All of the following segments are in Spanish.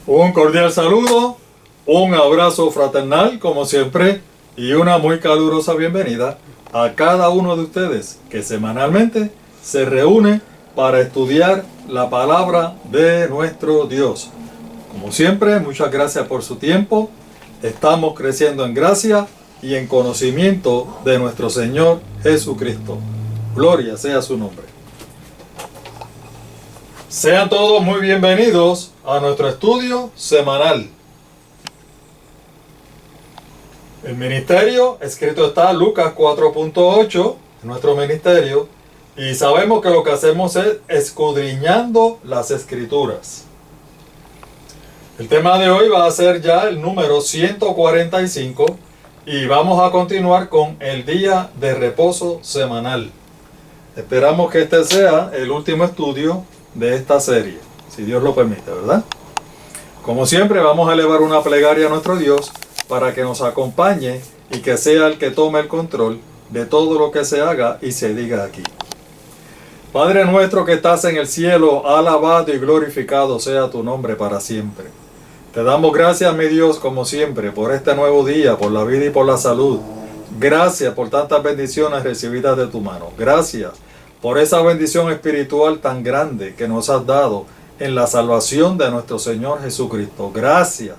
Un cordial saludo, un abrazo fraternal como siempre y una muy calurosa bienvenida a cada uno de ustedes que semanalmente se reúne para estudiar la palabra de nuestro Dios. Como siempre, muchas gracias por su tiempo. Estamos creciendo en gracia y en conocimiento de nuestro Señor Jesucristo. Gloria sea su nombre. Sean todos muy bienvenidos a nuestro estudio semanal. El ministerio, escrito está Lucas 4.8, nuestro ministerio, y sabemos que lo que hacemos es escudriñando las escrituras. El tema de hoy va a ser ya el número 145 y vamos a continuar con el día de reposo semanal. Esperamos que este sea el último estudio de esta serie, si Dios lo permite, ¿verdad? Como siempre, vamos a elevar una plegaria a nuestro Dios para que nos acompañe y que sea el que tome el control de todo lo que se haga y se diga aquí. Padre nuestro que estás en el cielo, alabado y glorificado sea tu nombre para siempre. Te damos gracias, mi Dios, como siempre, por este nuevo día, por la vida y por la salud. Gracias por tantas bendiciones recibidas de tu mano. Gracias por esa bendición espiritual tan grande que nos has dado en la salvación de nuestro Señor Jesucristo. Gracias,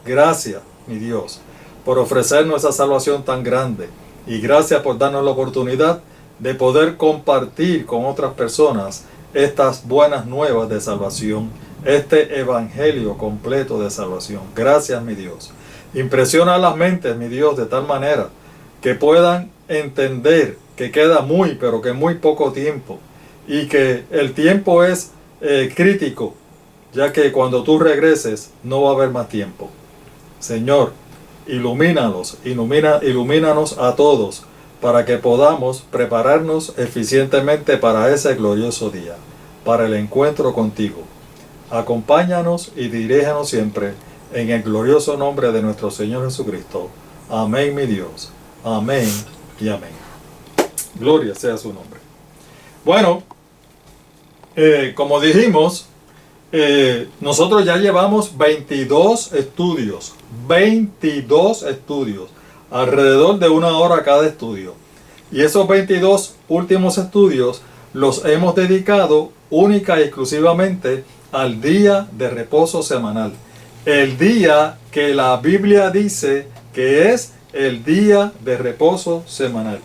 gracias, mi Dios, por ofrecernos esa salvación tan grande. Y gracias por darnos la oportunidad de poder compartir con otras personas estas buenas nuevas de salvación, este evangelio completo de salvación. Gracias, mi Dios. Impresiona las mentes, mi Dios, de tal manera que puedan entender que queda pero que muy poco tiempo, y que el tiempo es crítico, ya que cuando tú regreses no va a haber más tiempo. Señor, ilumínanos a todos para que podamos prepararnos eficientemente para ese glorioso día, para el encuentro contigo. Acompáñanos y dirígenos siempre en el glorioso nombre de nuestro Señor Jesucristo. Amén, mi Dios. Amén y amén. Gloria sea su nombre. Bueno, como dijimos, nosotros ya llevamos 22 estudios, alrededor de 1 hora cada estudio. Y esos 22 últimos estudios los hemos dedicado única y exclusivamente al día de reposo semanal. El día que la Biblia dice que es el día de reposo semanal.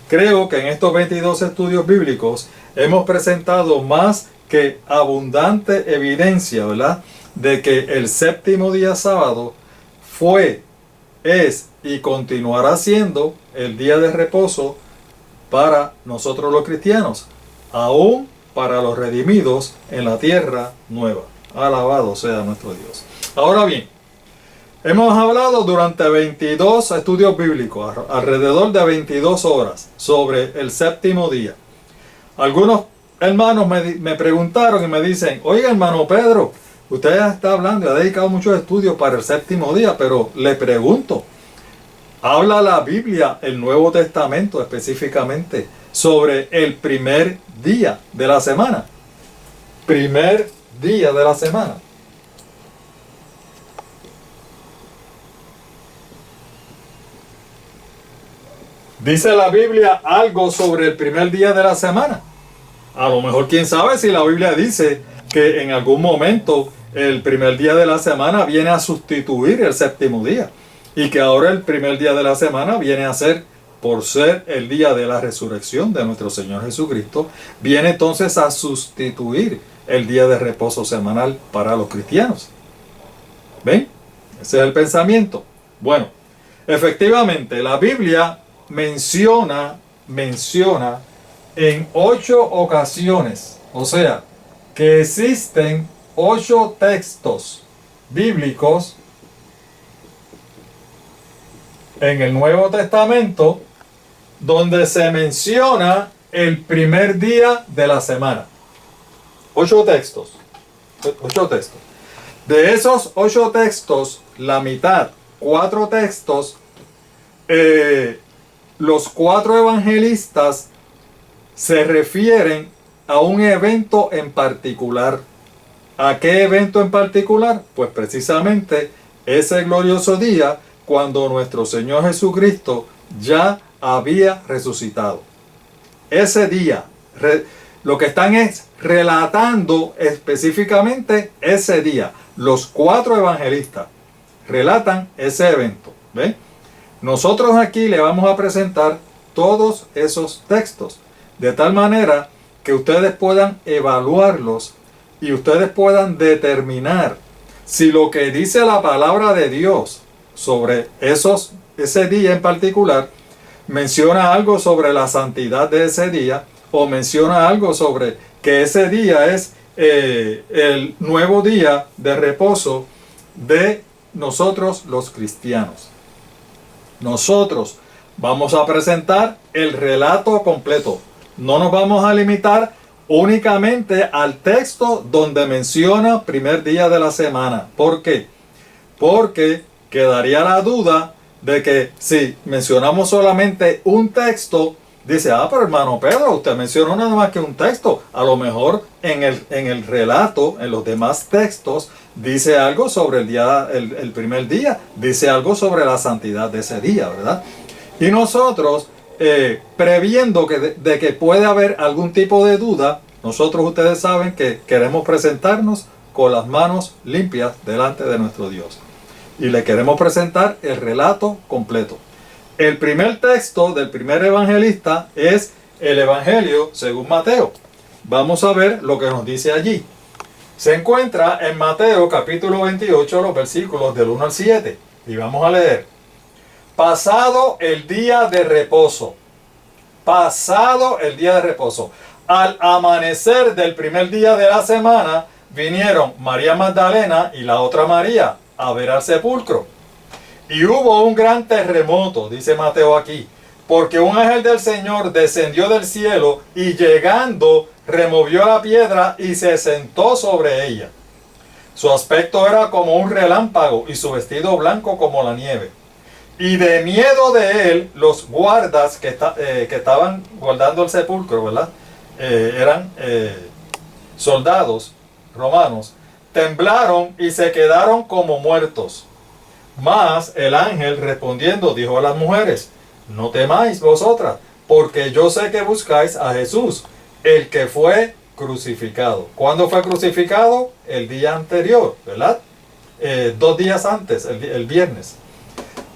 Creo que en estos 22 estudios bíblicos hemos presentado más que abundante evidencia, ¿verdad?, de que el séptimo día sábado fue, es y continuará siendo el día de reposo para nosotros los cristianos, aún para los redimidos en la tierra nueva. Alabado sea nuestro Dios. Ahora bien, hemos hablado durante 22 estudios bíblicos, alrededor de 22 horas, sobre el séptimo día. Algunos hermanos me preguntaron y me dicen: oiga, hermano Pedro, usted está hablando y ha dedicado muchos estudios para el séptimo día, pero le pregunto, ¿habla la Biblia, el Nuevo Testamento específicamente, sobre el primer día de la semana? Primer día de la semana. ¿Dice la Biblia algo sobre el primer día de la semana? A lo mejor, quién sabe si la Biblia dice que en algún momento el primer día de la semana viene a sustituir el séptimo día, y que ahora el primer día de la semana viene a ser, por ser el día de la resurrección de nuestro Señor Jesucristo, viene entonces a sustituir el día de reposo semanal para los cristianos. ¿Ven? Ese es el pensamiento. Bueno, efectivamente la Biblia menciona en 8 ocasiones, o sea, que existen 8 textos bíblicos en el Nuevo Testamento donde se menciona el primer día de la semana. 8 textos. De esos 8 textos, la mitad, 4 textos, los 4 evangelistas se refieren a un evento en particular. ¿A qué evento en particular? Pues precisamente ese glorioso día cuando nuestro Señor Jesucristo ya había resucitado. Ese día, lo que están es relatando específicamente ese día. Los 4 evangelistas relatan ese evento. ¿Ven? Nosotros aquí le vamos a presentar todos esos textos, de tal manera que ustedes puedan evaluarlos y ustedes puedan determinar si lo que dice la palabra de Dios sobre ese día en particular menciona algo sobre la santidad de ese día o menciona algo sobre que ese día es el nuevo día de reposo de nosotros los cristianos. Nosotros vamos a presentar el relato completo. No nos vamos a limitar únicamente al texto donde menciona primer día de la semana. ¿Por qué? Porque quedaría la duda de que si mencionamos solamente un texto, dice, pero hermano Pedro, usted mencionó nada más que un texto. A lo mejor en el relato, en los demás textos, dice algo sobre el primer día, dice algo sobre la santidad de ese día, ¿verdad? Y nosotros, previendo de que puede haber algún tipo de duda, nosotros, ustedes saben que queremos presentarnos con las manos limpias delante de nuestro Dios. Y le queremos presentar el relato completo. El primer texto del primer evangelista es el Evangelio según Mateo. Vamos a ver lo que nos dice allí. Se encuentra en Mateo capítulo 28, los versículos del 1 al 7. Y vamos a leer. Pasado el día de reposo. Pasado el día de reposo. Al amanecer del primer día de la semana, vinieron María Magdalena y la otra María a ver al sepulcro. Y hubo un gran terremoto, dice Mateo aquí, porque un ángel del Señor descendió del cielo y llegando removió la piedra y se sentó sobre ella. Su aspecto era como un relámpago y su vestido blanco como la nieve. Y de miedo de él, los guardas que estaban guardando el sepulcro, ¿verdad? Eran soldados romanos, temblaron y se quedaron como muertos. Mas el ángel respondiendo dijo a las mujeres, no temáis vosotras, porque yo sé que buscáis a Jesús, el que fue crucificado. ¿Cuándo fue crucificado? El día anterior, ¿verdad? 2 días antes, el viernes.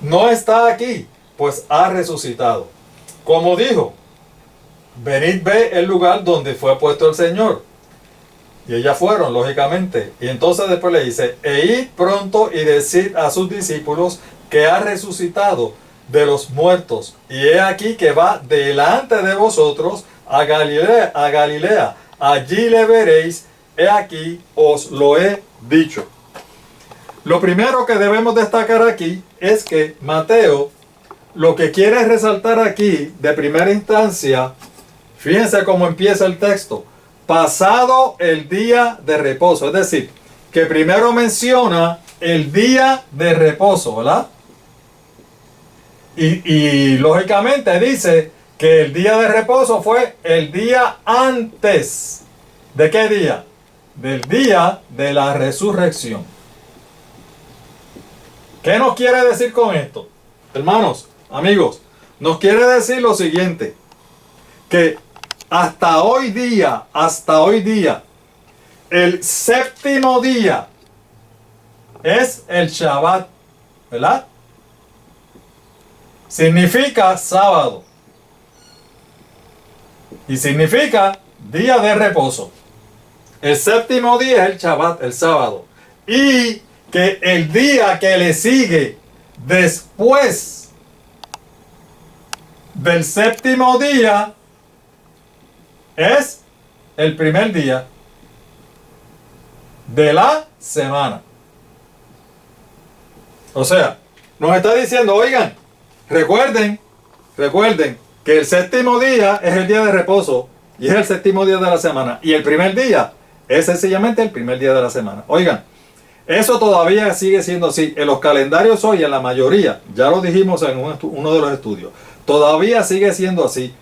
No está aquí, pues ha resucitado. Como dijo, venid, ve el lugar donde fue puesto el Señor. Y ellas fueron, lógicamente. Y entonces después le dice, id pronto y decid a sus discípulos que ha resucitado de los muertos. Y he aquí que va delante de vosotros a Galilea. Allí le veréis, he aquí os lo he dicho. Lo primero que debemos destacar aquí es que Mateo lo que quiere resaltar aquí de primera instancia, fíjense cómo empieza el texto. Pasado el día de reposo, es decir, que primero menciona el día de reposo, ¿verdad? Y lógicamente dice que el día de reposo fue el día antes. ¿De qué día? Del día de la resurrección. ¿Qué nos quiere decir con esto? Hermanos, amigos, nos quiere decir lo siguiente, que hasta hoy día, el séptimo día es el Shabbat, ¿verdad? Significa sábado. Y significa día de reposo. El séptimo día es el Shabbat, el sábado. Y que el día que le sigue después del séptimo día es el primer día de la semana. O sea, nos está diciendo, oigan, recuerden que el séptimo día es el día de reposo y es el séptimo día de la semana. Y el primer día es sencillamente el primer día de la semana. Oigan, eso todavía sigue siendo así. En los calendarios hoy, en la mayoría, ya lo dijimos en uno de los estudios, todavía sigue siendo así.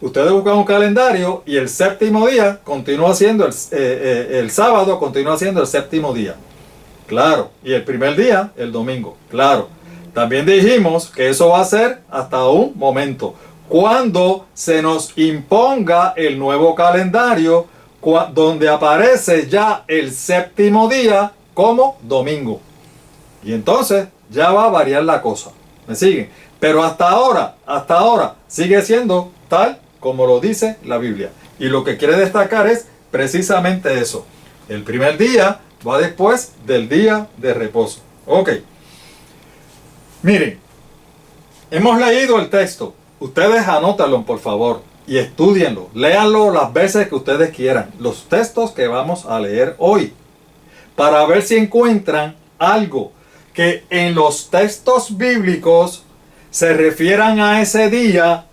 ustedes buscan un calendario y el séptimo día continúa siendo el sábado, continúa siendo el séptimo día. Claro. Y el primer día, el domingo. Claro. También dijimos que eso va a ser hasta un momento. Cuando se nos imponga el nuevo calendario, donde aparece ya el séptimo día como domingo. Y entonces ya va a variar la cosa. ¿Me siguen? Pero hasta ahora sigue siendo tal como lo dice la Biblia. Y lo que quiere destacar es precisamente eso. El primer día va después del día de reposo. Ok. Miren, hemos leído el texto. Ustedes anótenlo, por favor, y estudienlo. Léanlo las veces que ustedes quieran. Los textos que vamos a leer hoy. Para ver si encuentran algo que en los textos bíblicos se refieran a ese día,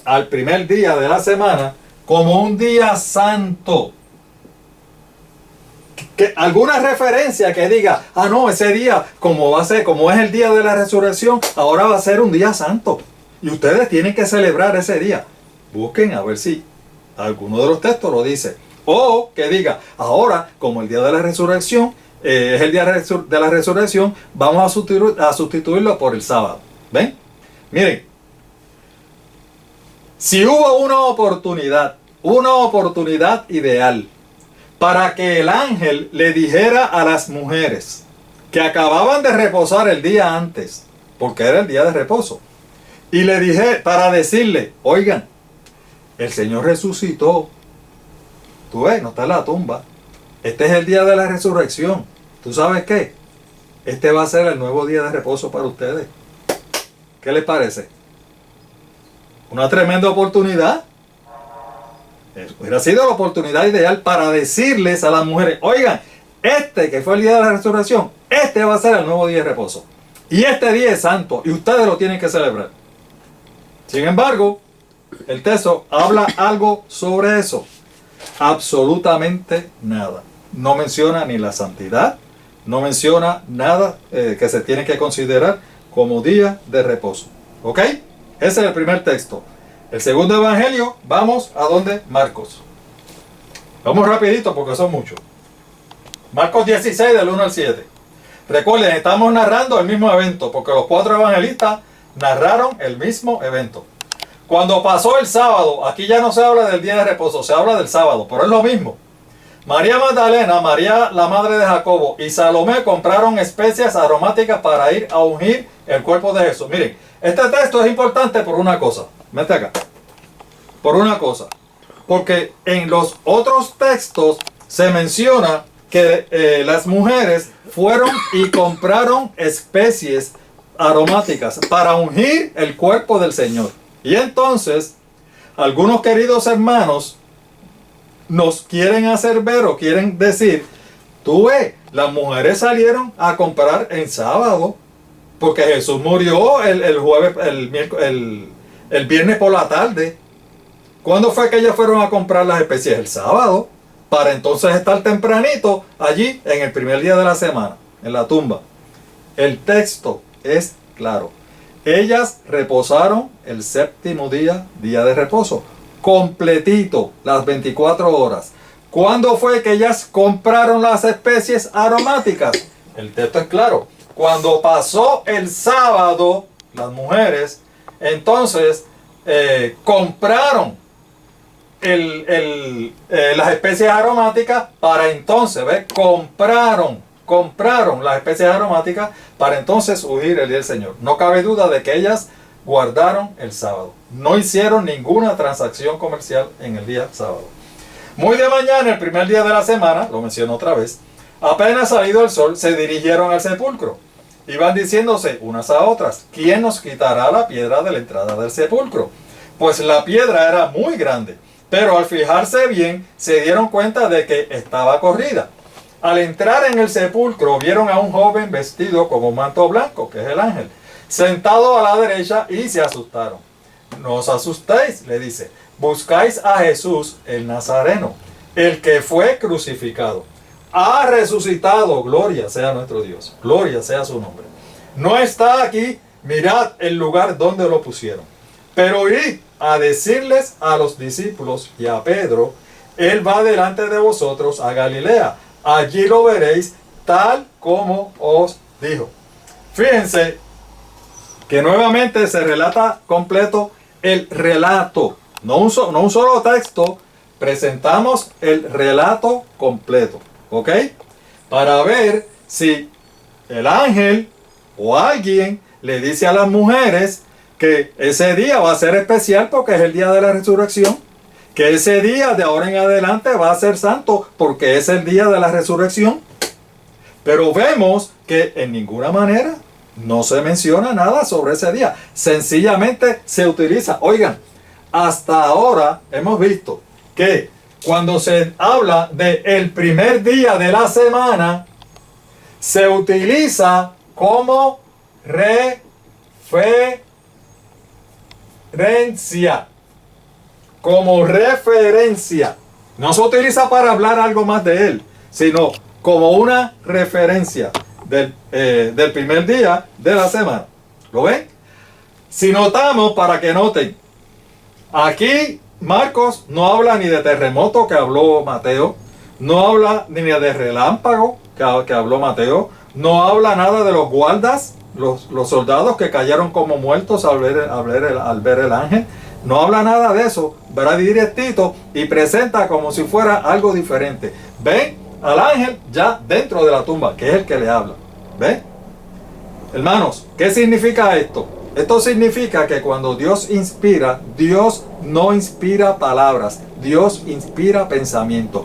al primer día de la semana, como un día santo. Que alguna referencia que diga, no, ese día, como es el día de la resurrección, ahora va a ser un día santo. Y ustedes tienen que celebrar ese día. Busquen a ver si alguno de los textos lo dice. O que diga, ahora, como el día de la resurrección, es el día de la resurrección, vamos a sustituirlo por el sábado. ¿Ven? Miren, si hubo una oportunidad ideal para que el ángel le dijera a las mujeres que acababan de reposar el día antes, porque era el día de reposo, y le dije para decirle, oigan, el Señor resucitó, tú ves, no está en la tumba, este es el día de la resurrección, ¿tú sabes qué? Este va a ser el nuevo día de reposo para ustedes. ¿Qué les parece? Una tremenda oportunidad. Hubiera sido la oportunidad ideal para decirles a las mujeres, oigan, este que fue el día de la resurrección, este va a ser el nuevo día de reposo. Y este día es santo y ustedes lo tienen que celebrar. Sin embargo, el texto habla algo sobre eso. Absolutamente nada. No menciona ni la santidad, no menciona nada que se tiene que considerar como día de reposo. ¿Ok? Ese es el primer texto. El segundo evangelio, vamos a donde Marcos. Vamos rapidito porque son muchos. Marcos 16 del 1 al 7. Recuerden, estamos narrando el mismo evento porque los 4 evangelistas narraron el mismo evento. Cuando pasó el sábado, aquí ya no se habla del día de reposo, se habla del sábado, pero es lo mismo. María Magdalena, María la madre de Jacobo y Salomé compraron especias aromáticas para ir a ungir el cuerpo de Jesús. Miren, este texto es importante por una cosa. Vete acá. Por una cosa. Porque en los otros textos se menciona que las mujeres fueron y compraron especies aromáticas para ungir el cuerpo del Señor. Y entonces, algunos queridos hermanos nos quieren hacer ver o quieren decir, tú ves, las mujeres salieron a comprar en sábado, porque Jesús murió el viernes por la tarde. ¿Cuándo fue que ellas fueron a comprar las especies? El sábado, para entonces estar tempranito allí en el primer día de la semana, en la tumba. El texto es claro. Ellas reposaron el séptimo día, día de reposo, completito, las 24 horas. ¿Cuándo fue que ellas compraron las especies aromáticas? El texto es claro. Cuando pasó el sábado, las mujeres, entonces compraron las especies aromáticas para entonces, ¿ves? Compraron las especies aromáticas para entonces ungir el día del Señor. No cabe duda de que ellas guardaron el sábado. No hicieron ninguna transacción comercial en el día sábado. Muy de mañana, el primer día de la semana, lo menciono otra vez, apenas salido el sol, se dirigieron al sepulcro. Iban diciéndose unas a otras, ¿quién nos quitará la piedra de la entrada del sepulcro? Pues la piedra era muy grande, pero al fijarse bien, se dieron cuenta de que estaba corrida. Al entrar en el sepulcro, vieron a un joven vestido como un manto blanco, que es el ángel, sentado a la derecha y se asustaron. No os asustéis, le dice, buscáis a Jesús el Nazareno, el que fue crucificado. Ha resucitado, gloria sea nuestro Dios, gloria sea su nombre. No está aquí, mirad el lugar donde lo pusieron. Pero id a decirles a los discípulos y a Pedro, Él va delante de vosotros a Galilea. Allí lo veréis tal como os dijo. Fíjense que nuevamente se relata completo el relato. No un solo texto, presentamos el relato completo. ¿Ok? Para ver si el ángel o alguien le dice a las mujeres que ese día va a ser especial porque es el día de la resurrección, que ese día de ahora en adelante va a ser santo porque es el día de la resurrección. Pero vemos que en ninguna manera no se menciona nada sobre ese día. Sencillamente se utiliza. Oigan, hasta ahora hemos visto que cuando se habla de el primer día de la semana, se utiliza como referencia. Como referencia. No se utiliza para hablar algo más de él, sino como una referencia del primer día de la semana. ¿Lo ven? Si notamos, para que noten, aquí Marcos no habla ni de terremoto que habló Mateo, no habla ni de relámpago que habló Mateo, no habla nada de los guardas, los soldados que cayeron como muertos al ver el ángel. No habla nada de eso, verá directito y presenta como si fuera algo diferente. ¿Ven? Al ángel ya dentro de la tumba, que es el que le habla. ¿Ven? Hermanos, ¿qué significa esto? Esto significa que cuando Dios inspira, Dios no inspira palabras, Dios inspira pensamientos.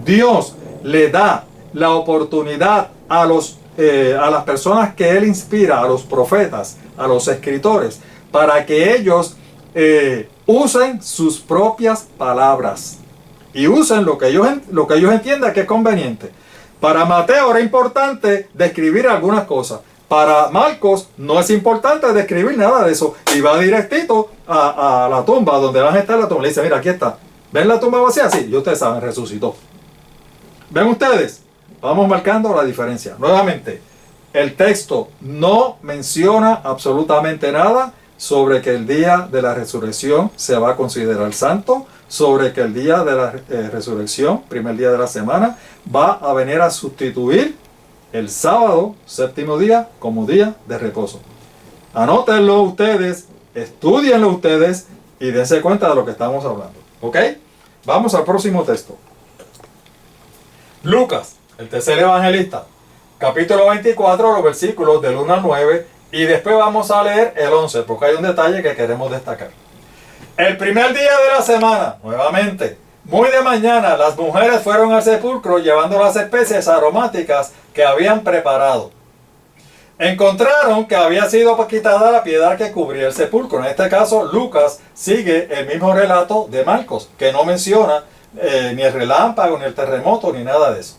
Dios le da la oportunidad a las personas que Él inspira, a los profetas, a los escritores, para que ellos usen sus propias palabras y usen lo que ellos entiendan que es conveniente. Para Mateo era importante describir algunas cosas. Para Marcos no es importante describir nada de eso. Y va directito a la tumba, donde el ángel está en la tumba. Le dice, mira, aquí está. ¿Ven la tumba vacía? Sí, y ustedes saben, resucitó. ¿Ven ustedes? Vamos marcando la diferencia. Nuevamente, el texto no menciona absolutamente nada sobre que el día de la resurrección se va a considerar santo, sobre que el día de la resurrección, primer día de la semana, va a venir a sustituir el sábado, séptimo día, como día de reposo. Anótenlo ustedes, estudienlo ustedes y dense cuenta de lo que estamos hablando. ¿Ok? Vamos al próximo texto. Lucas, el tercer evangelista, capítulo 24, los versículos del 1 al 9, y después vamos a leer el 11, porque hay un detalle que queremos destacar. El primer día de la semana, nuevamente, muy de mañana, las mujeres fueron al sepulcro llevando las especies aromáticas que habían preparado. Encontraron que había sido quitada la piedra que cubría el sepulcro. En este caso, Lucas sigue el mismo relato de Marcos, que no menciona ni el relámpago, ni el terremoto, ni nada de eso.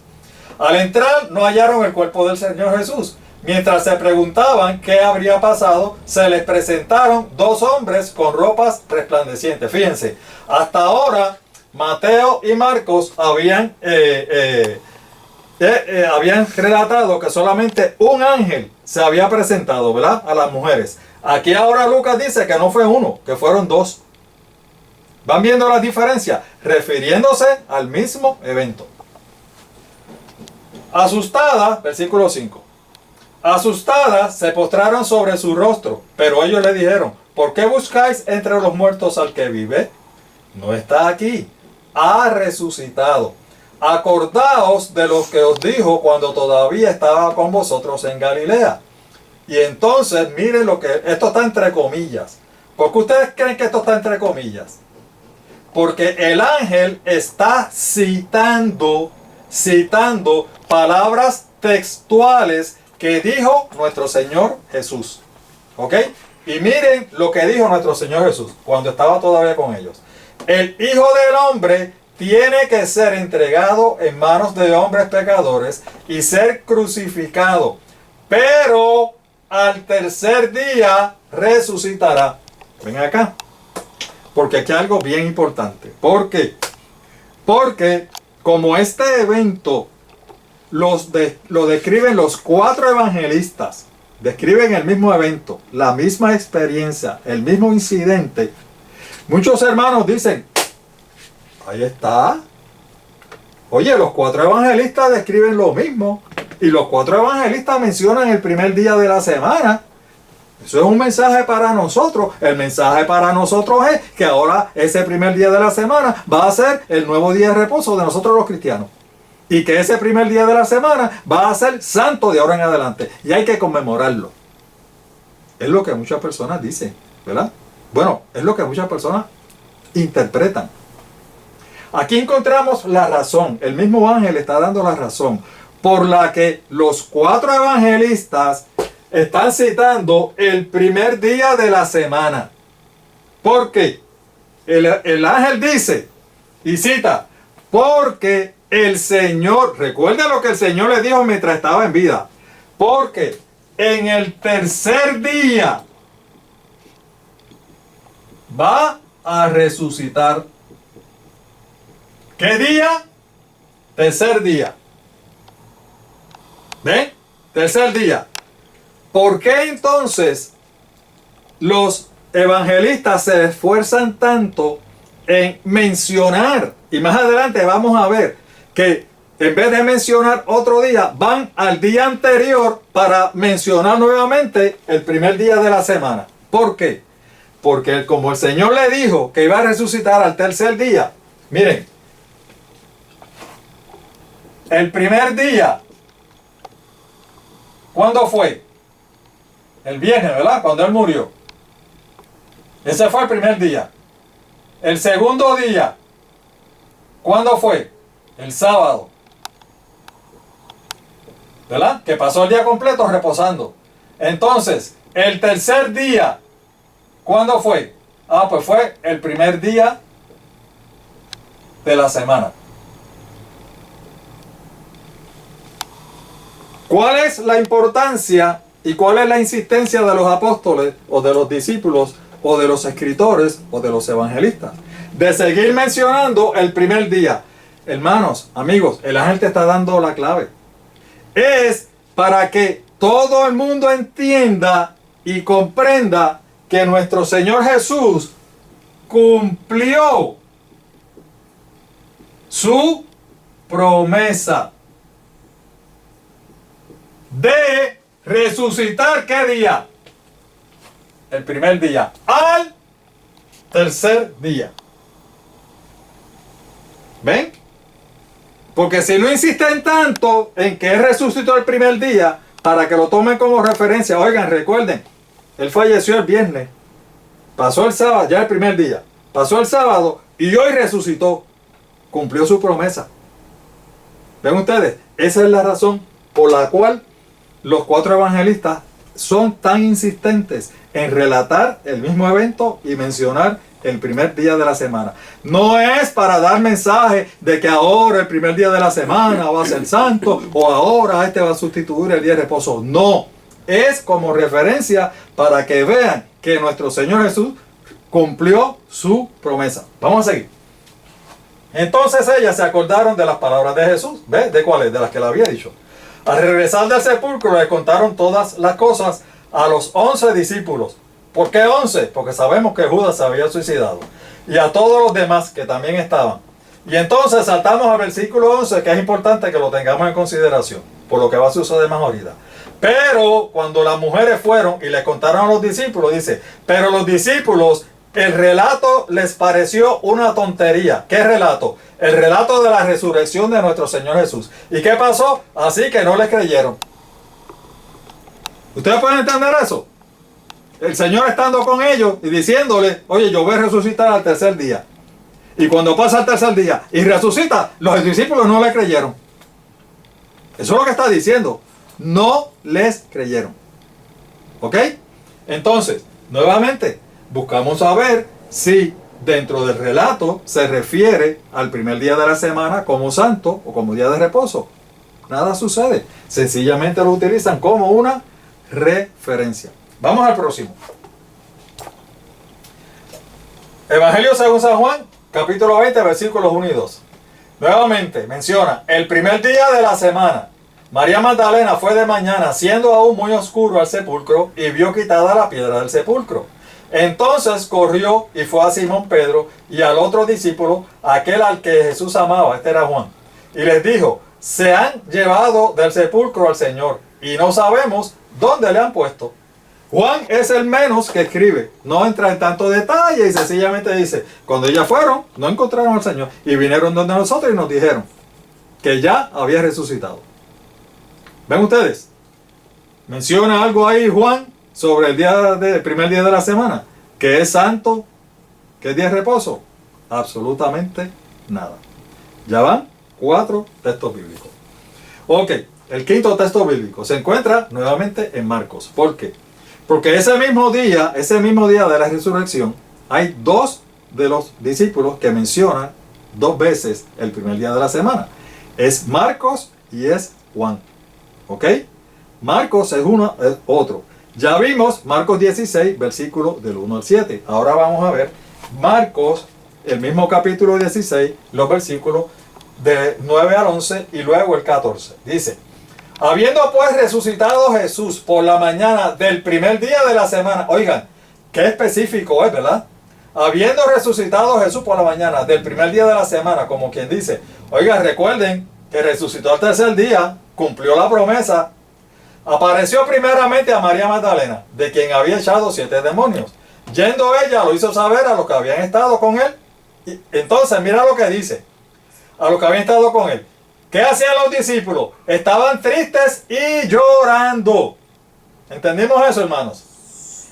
Al entrar, no hallaron el cuerpo del Señor Jesús. Mientras se preguntaban qué habría pasado, se les presentaron dos hombres con ropas resplandecientes. Fíjense, hasta ahora Mateo y Marcos habían relatado que solamente un ángel se había presentado, ¿verdad?, a las mujeres. Aquí ahora Lucas dice que no fue uno, que fueron dos. ¿Van viendo las diferencias? Refiriéndose al mismo evento. Asustadas, versículo 5. Asustadas se postraron sobre su rostro, pero ellos le dijeron, ¿por qué buscáis entre los muertos al que vive? No está aquí, ha resucitado. Acordaos de lo que os dijo cuando todavía estaba con vosotros en Galilea. Y entonces, miren lo que... Esto está entre comillas. ¿Por qué ustedes creen que esto está entre comillas? Porque el ángel está citando palabras textuales que dijo nuestro Señor Jesús. ¿Ok? Y miren lo que dijo nuestro Señor Jesús cuando estaba todavía con ellos. El Hijo del Hombre tiene que ser entregado en manos de hombres pecadores y ser crucificado. Pero al tercer día resucitará. Ven acá. Porque aquí hay algo bien importante. ¿Por qué? Porque como este evento lo describen los cuatro evangelistas describen el mismo evento, la misma experiencia, el mismo incidente, muchos hermanos dicen, ahí está. Oye, los 4 evangelistas describen lo mismo y los 4 evangelistas mencionan el primer día de la semana. Eso es un mensaje para nosotros. El mensaje para nosotros es que ahora ese primer día de la semana va a ser el nuevo día de reposo de nosotros los cristianos. Y que ese primer día de la semana va a ser santo de ahora en adelante. Y hay que conmemorarlo. Es lo que muchas personas dicen, ¿verdad? Bueno, es lo que muchas personas interpretan. Aquí encontramos la razón. El mismo ángel está dando la razón por la que los 4 evangelistas están citando el primer día de la semana. Porque el ángel dice y cita, porque el Señor, recuerda lo que el Señor le dijo mientras estaba en vida, porque en el tercer día va a resucitar. ¿Qué día? Tercer día. ¿Ven? Tercer día. ¿Por qué entonces los evangelistas se esfuerzan tanto en mencionar? Y más adelante vamos a ver que en vez de mencionar otro día, van al día anterior para mencionar nuevamente el primer día de la semana. ¿Por qué? Porque como el Señor le dijo que iba a resucitar al tercer día, miren, el primer día, ¿cuándo fue? El viernes, ¿verdad? Cuando Él murió. Ese fue el primer día. El segundo día, ¿cuándo fue? El sábado. ¿Verdad? Que pasó el día completo reposando. Entonces, el tercer día, ¿cuándo fue? Ah, pues fue el primer día de la semana. ¿Cuál es la importancia y cuál es la insistencia de los apóstoles o de los discípulos o de los escritores o de los evangelistas? De seguir mencionando el primer día. Hermanos, amigos, el ángel te está dando la clave. Es para que todo el mundo entienda y comprenda que nuestro Señor Jesús cumplió su promesa de resucitar. ¿Qué día? El primer día. Al tercer día. ¿Ven? Porque si no insisten tanto en que Él resucitó el primer día, para que lo tomen como referencia, oigan, recuerden, Él falleció el viernes, pasó el sábado, ya el primer día, pasó el sábado y hoy resucitó, cumplió su promesa. ¿Ven ustedes? Esa es la razón por la cual los 4 evangelistas son tan insistentes en relatar el mismo evento y mencionar el primer día de la semana. No es para dar mensaje de que ahora el primer día de la semana va a ser santo o ahora este va a sustituir el día de reposo. No, es como referencia para que vean que nuestro Señor Jesús cumplió su promesa. Vamos a seguir. Entonces ellas se acordaron de las palabras de Jesús. ¿Ves? ¿De cuáles? De las que le había dicho. Al regresar del sepulcro le contaron todas las cosas a los 11 discípulos. ¿Por qué 11? Porque sabemos que Judas se había suicidado. Y a todos los demás que también estaban. Y entonces saltamos al versículo 11, que es importante que lo tengamos en consideración, por lo que va a suceder más ahorita. Pero cuando las mujeres fueron y le contaron a los discípulos, dice, pero los discípulos, el relato les pareció una tontería. ¿Qué relato? El relato de la resurrección de nuestro Señor Jesús. ¿Y qué pasó? Así que no les creyeron. ¿Ustedes pueden entender eso? El Señor estando con ellos y diciéndole, oye, yo voy a resucitar al tercer día. Y cuando pasa el tercer día y resucita, los discípulos no le creyeron. Eso es lo que está diciendo. No les creyeron. ¿Ok? Entonces, nuevamente, buscamos saber si dentro del relato se refiere al primer día de la semana como santo o como día de reposo. Nada sucede. Sencillamente lo utilizan como una referencia. Vamos al próximo. Evangelio según San Juan, capítulo 20, versículos 1 y 2. Nuevamente menciona el primer día de la semana. María Magdalena fue de mañana, siendo aún muy oscuro, al sepulcro y vio quitada la piedra del sepulcro. Entonces corrió y fue a Simón Pedro y al otro discípulo, aquel al que Jesús amaba, este era Juan, y les dijo: se han llevado del sepulcro al Señor y no sabemos dónde le han puesto. Juan es el menos que escribe, no entra en tanto detalle y sencillamente dice: cuando ellas fueron, no encontraron al Señor y vinieron donde nosotros y nos dijeron que ya había resucitado. ¿Ven ustedes? Menciona algo ahí Juan sobre el primer día de la semana, que es santo, que es día de reposo. Absolutamente nada. Ya van 4 textos bíblicos. Ok, el quinto texto bíblico se encuentra nuevamente en Marcos. ¿Por qué? Porque ese mismo día de la resurrección, hay 2 de los discípulos que mencionan 2 veces el primer día de la semana. Es Marcos y es Juan. ¿Ok? Marcos es otro. Ya vimos Marcos 16, versículo del 1 al 7. Ahora vamos a ver Marcos, el mismo capítulo 16, los versículos de 9 al 11 y luego el 14. Dice: habiendo pues resucitado Jesús por la mañana del primer día de la semana. Oigan, qué específico es, ¿verdad? Habiendo resucitado Jesús por la mañana del primer día de la semana, como quien dice: oigan, recuerden que resucitó al tercer día, cumplió la promesa. Apareció primeramente a María Magdalena, de quien había echado 7 demonios. Yendo ella, lo hizo saber a los que habían estado con él. Y entonces, mira lo que dice: a los que habían estado con él. ¿Qué hacían los discípulos? Estaban tristes y llorando. ¿Entendimos eso, hermanos?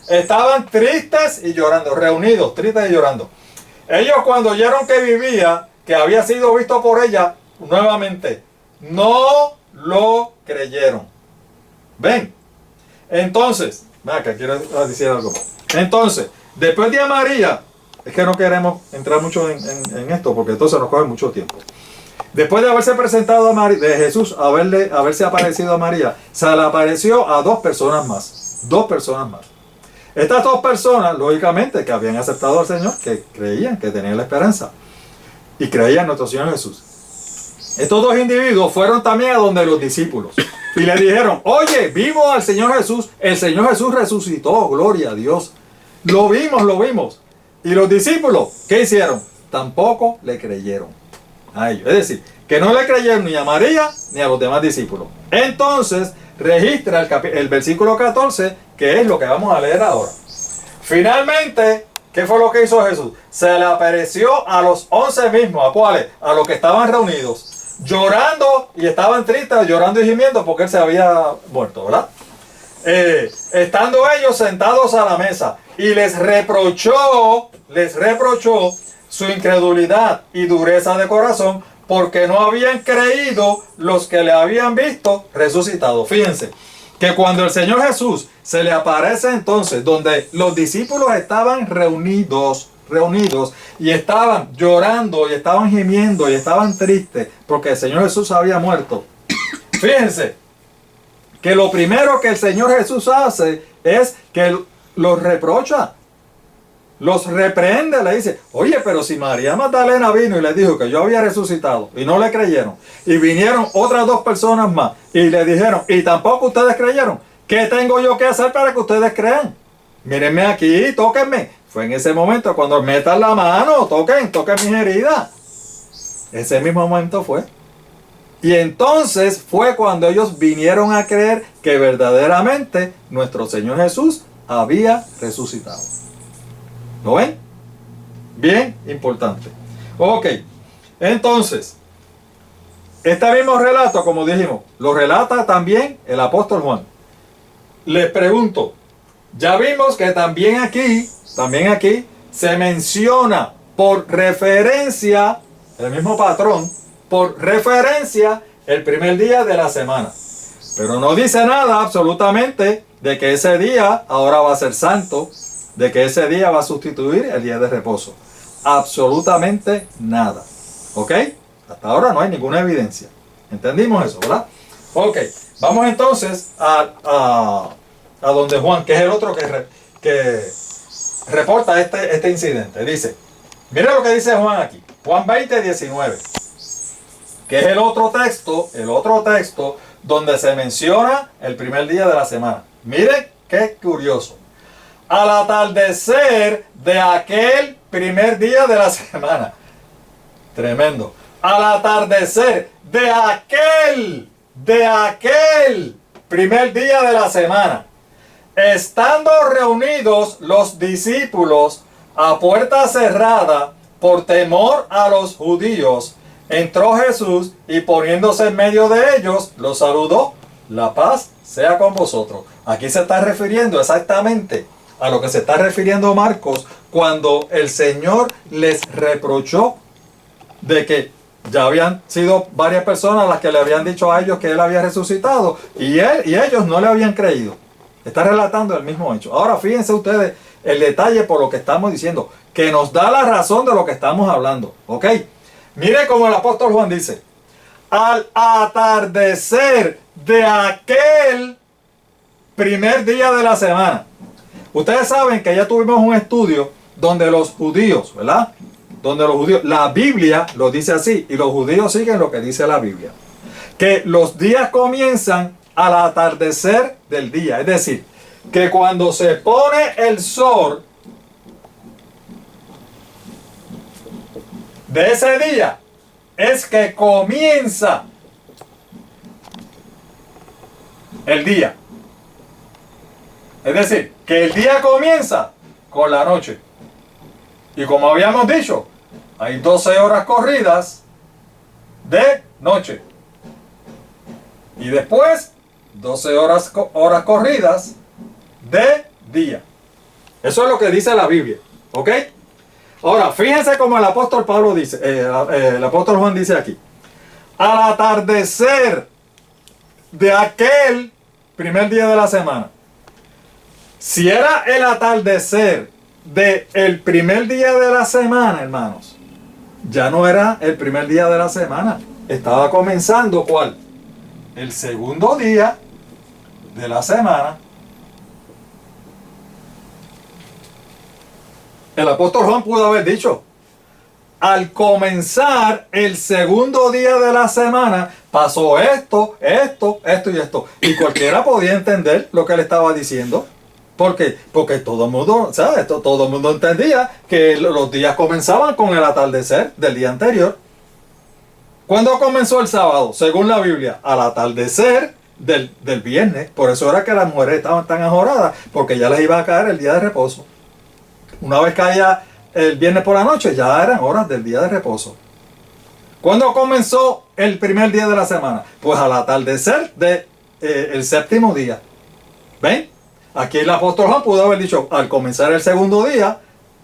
Estaban tristes y llorando, reunidos, tristes y llorando. Ellos, cuando oyeron que vivía, que había sido visto por ella nuevamente, no lo creyeron. ¿Ven? Entonces, que quiero decir algo. Entonces, después de María, es que no queremos entrar mucho en esto, porque entonces nos coge mucho tiempo. Después de haberse presentado a María, de Jesús haberse aparecido a María, se le apareció a 2 personas más. 2 personas más. Estas 2 personas, lógicamente, que habían aceptado al Señor, que creían, que tenían la esperanza, y creían en nuestro Señor Jesús. Estos 2 individuos fueron también a donde los discípulos y le dijeron: oye, vimos al Señor Jesús, el Señor Jesús resucitó, gloria a Dios. Lo vimos. Y los discípulos, ¿qué hicieron? Tampoco le creyeron a ellos. Es decir, que no le creyeron ni a María ni a los demás discípulos. Entonces, registra el versículo 14, que es lo que vamos a leer ahora. Finalmente, ¿qué fue lo que hizo Jesús? Se le apareció a los 11 mismos. ¿A cuáles? A los que estaban reunidos, llorando, y estaban tristes, llorando y gimiendo porque él se había muerto, ¿verdad? Estando ellos sentados a la mesa, y les reprochó su incredulidad y dureza de corazón, porque no habían creído los que le habían visto resucitado. Fíjense que cuando el Señor Jesús se le aparece entonces, donde los discípulos estaban reunidos y estaban llorando y estaban gimiendo y estaban tristes porque el Señor Jesús había muerto. Fíjense que lo primero que el Señor Jesús hace es que los reprocha, los reprende, le dice: oye, pero si María Magdalena vino y le dijo que yo había resucitado y no le creyeron, y vinieron otras 2 personas más y le dijeron y tampoco ustedes creyeron, ¿qué tengo yo que hacer para que ustedes crean? Mírenme aquí, tóquenme. Fue en ese momento cuando metan la mano, toquen mis heridas. Ese mismo momento fue. Y entonces fue cuando ellos vinieron a creer que verdaderamente nuestro Señor Jesús había resucitado. ¿Lo ven? Bien importante. Ok, entonces, este mismo relato, como dijimos, lo relata también el apóstol Juan. Les pregunto, ya vimos que también aquí se menciona por referencia, el mismo patrón, por referencia el primer día de la semana. Pero no dice nada absolutamente de que ese día ahora va a ser santo, de que ese día va a sustituir el día de reposo. Absolutamente nada. ¿Ok? Hasta ahora no hay ninguna evidencia. ¿Entendimos eso, verdad? Ok, vamos entonces a donde Juan, que es el otro que reporta este incidente. Dice, mira lo que dice Juan aquí. Juan 20, 19. Que es el otro texto donde se menciona el primer día de la semana. Miren qué curioso. Al atardecer de aquel primer día de la semana. Tremendo. Al atardecer de aquel primer día de la semana. Estando reunidos los discípulos a puerta cerrada por temor a los judíos, entró Jesús y poniéndose en medio de ellos, los saludó. La paz sea con vosotros. Aquí se está refiriendo exactamente a lo que se está refiriendo Marcos cuando el Señor les reprochó de que ya habían sido varias personas las que le habían dicho a ellos que Él había resucitado y ellos no le habían creído. Está relatando el mismo hecho. Ahora fíjense ustedes el detalle por lo que estamos diciendo, que nos da la razón de lo que estamos hablando. ¿Ok? Mire como el apóstol Juan dice, al atardecer de aquel primer día de la semana. Ustedes saben que ya tuvimos un estudio donde los judíos, ¿verdad? Donde los judíos, la Biblia lo dice así, y los judíos siguen lo que dice la Biblia. Que los días comienzan al atardecer del día. Es decir, que cuando se pone el sol de ese día, es que comienza el día. Es decir, que el día comienza con la noche. Y como habíamos dicho, hay 12 horas corridas de noche. Y después, 12 horas corridas de día. Eso es lo que dice la Biblia. ¿Ok? Ahora, fíjense como el apóstol Pablo dice, el apóstol Juan dice aquí. Al atardecer de aquel primer día de la semana. Si era el atardecer del primer día de la semana, hermanos, ya no era el primer día de la semana. Estaba comenzando, ¿cuál? El segundo día de la semana. El apóstol Juan pudo haber dicho, al comenzar el segundo día de la semana, pasó esto y esto. Y cualquiera podía entender lo que él estaba diciendo. ¿Por qué? Porque todo el mundo, ¿sabes? Todo el mundo entendía que los días comenzaban con el atardecer del día anterior. ¿Cuándo comenzó el sábado? Según la Biblia, al atardecer del viernes. Por eso era que las mujeres estaban tan ajoradas, porque ya les iba a caer el día de reposo. Una vez caía el viernes por la noche, ya eran horas del día de reposo. ¿Cuándo comenzó el primer día de la semana? Pues al atardecer del séptimo día. ¿Ven? Aquí el apóstol Juan pudo haber dicho, al comenzar el segundo día,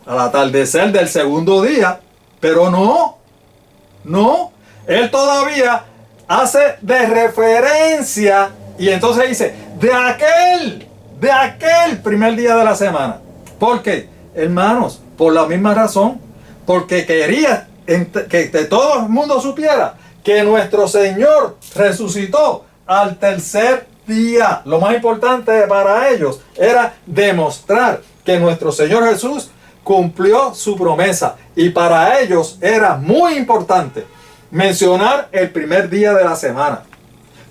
al atardecer del segundo día, pero no. Él todavía hace de referencia y entonces dice, de aquel primer día de la semana. ¿Por qué? Hermanos, por la misma razón, porque quería que todo el mundo supiera que nuestro Señor resucitó al tercer día. Lo más importante para ellos era demostrar que nuestro Señor Jesús cumplió su promesa, y para ellos era muy importante mencionar el primer día de la semana,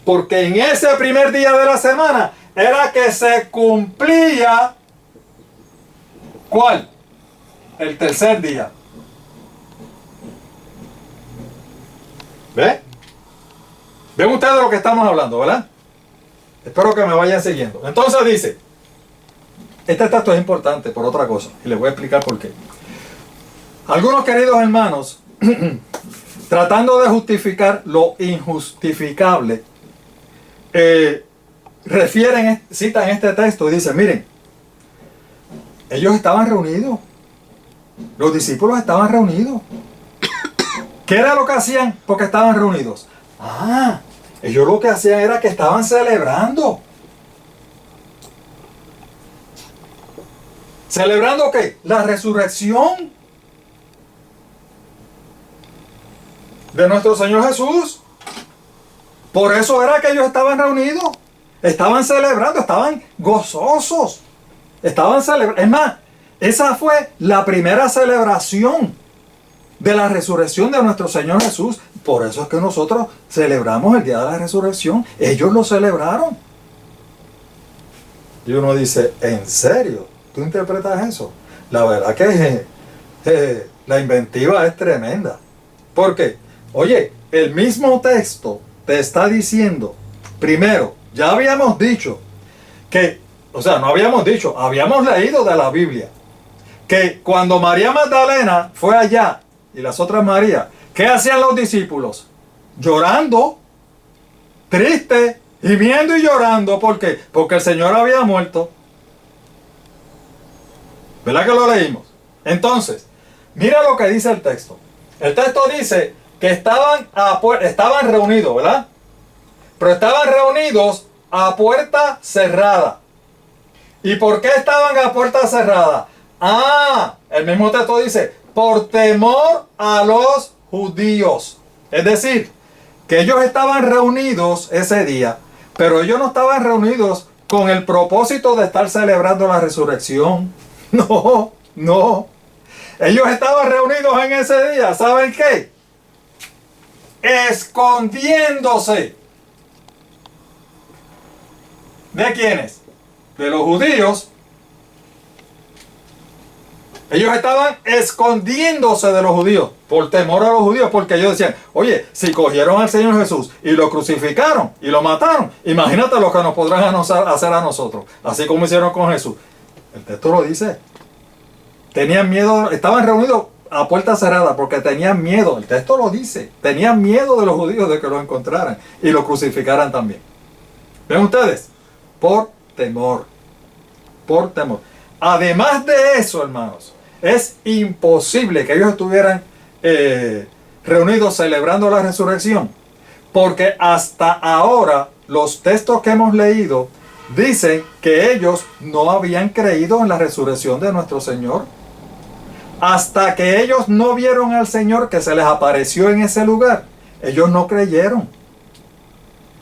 porque en ese primer día de la semana era que se cumplía ¿cuál? El tercer día. ¿Ve? ¿Ven ustedes de lo que estamos hablando, verdad? Espero que me vayan siguiendo. Entonces dice, este texto es importante por otra cosa, y les voy a explicar por qué. Algunos queridos hermanos, tratando de justificar lo injustificable, citan este texto y dicen, miren, ellos estaban reunidos, los discípulos estaban reunidos. ¿Qué era lo que hacían porque estaban reunidos? Ellos lo que hacían era que estaban celebrando. ¿Celebrando qué? La resurrección de nuestro Señor Jesús. Por eso era que ellos estaban reunidos. Estaban celebrando, estaban gozosos. Estaban celebrando. Es más, esa fue la primera celebración de la resurrección de nuestro Señor Jesús. Por eso es que nosotros celebramos el día de la resurrección. Ellos lo celebraron. Y uno dice, ¿en serio? ¿Tú interpretas eso? La verdad que la inventiva es tremenda. ¿Por qué? Oye, el mismo texto te está diciendo, primero, ya habíamos dicho que, o sea, no habíamos dicho, habíamos leído de la Biblia, que cuando María Magdalena fue allá y las otras Marías, ¿qué hacían los discípulos? Llorando, tristes, gimiendo y llorando. ¿Por qué? Porque el Señor había muerto. ¿Verdad que lo leímos? Entonces, mira lo que dice el texto. El texto dice que estaban reunidos, ¿verdad? Pero estaban reunidos a puerta cerrada. ¿Y por qué estaban a puerta cerrada? El mismo texto dice, por temor a los judíos. Es decir, que ellos estaban reunidos ese día, pero ellos no estaban reunidos con el propósito de estar celebrando la resurrección. No, no. Ellos estaban reunidos en ese día, ¿saben qué? Escondiéndose. ¿De quiénes? De los judíos. Ellos estaban escondiéndose de los judíos, por temor a los judíos, porque ellos decían, oye, si cogieron al Señor Jesús y lo crucificaron y lo mataron, imagínate lo que nos podrán hacer a nosotros, así como hicieron con Jesús. El texto lo dice. Tenían miedo, estaban reunidos a puerta cerrada porque tenían miedo, el texto lo dice, tenían miedo de los judíos de que lo encontraran y lo crucificaran también. ¿Ven ustedes? Por temor. Por temor. Además de eso, hermanos, es imposible que ellos estuvieran reunidos celebrando la resurrección, porque hasta ahora los textos que hemos leído dicen que ellos no habían creído en la resurrección de nuestro Señor. Hasta que ellos no vieron al Señor que se les apareció en ese lugar, ellos no creyeron.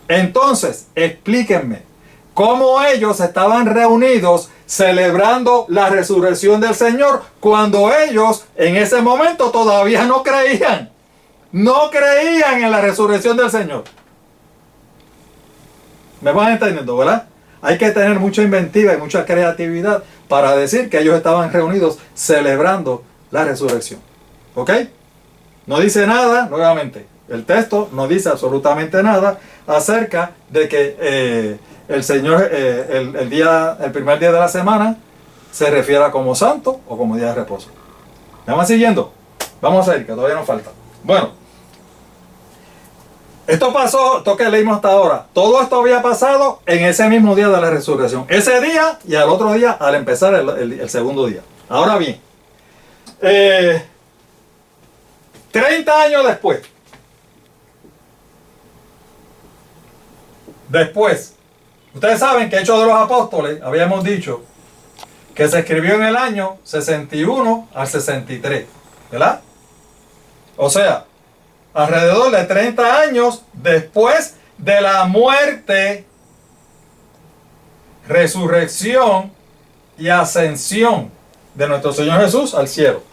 Entonces, explíquenme, ¿cómo ellos estaban reunidos celebrando la resurrección del Señor cuando ellos en ese momento todavía no creían? No creían en la resurrección del Señor. ¿Me van entendiendo, verdad? Hay que tener mucha inventiva y mucha creatividad para decir que ellos estaban reunidos celebrando la resurrección. ¿Ok? No dice nada, nuevamente, el texto no dice absolutamente nada acerca de que el Señor, el primer día de la semana, se refiera como santo o como día de reposo. ¿Me van siguiendo? Vamos a ir, que todavía nos falta. Bueno, esto pasó, esto que leímos hasta ahora, todo esto había pasado en ese mismo día de la resurrección. Ese día y al otro día al empezar el segundo día. Ahora bien, 30 años después, ustedes saben que Hechos de los Apóstoles, habíamos dicho que se escribió en el año 61 al 63, ¿verdad? O sea, alrededor de 30 años después de la muerte, resurrección y ascensión de nuestro Señor Jesús al cielo.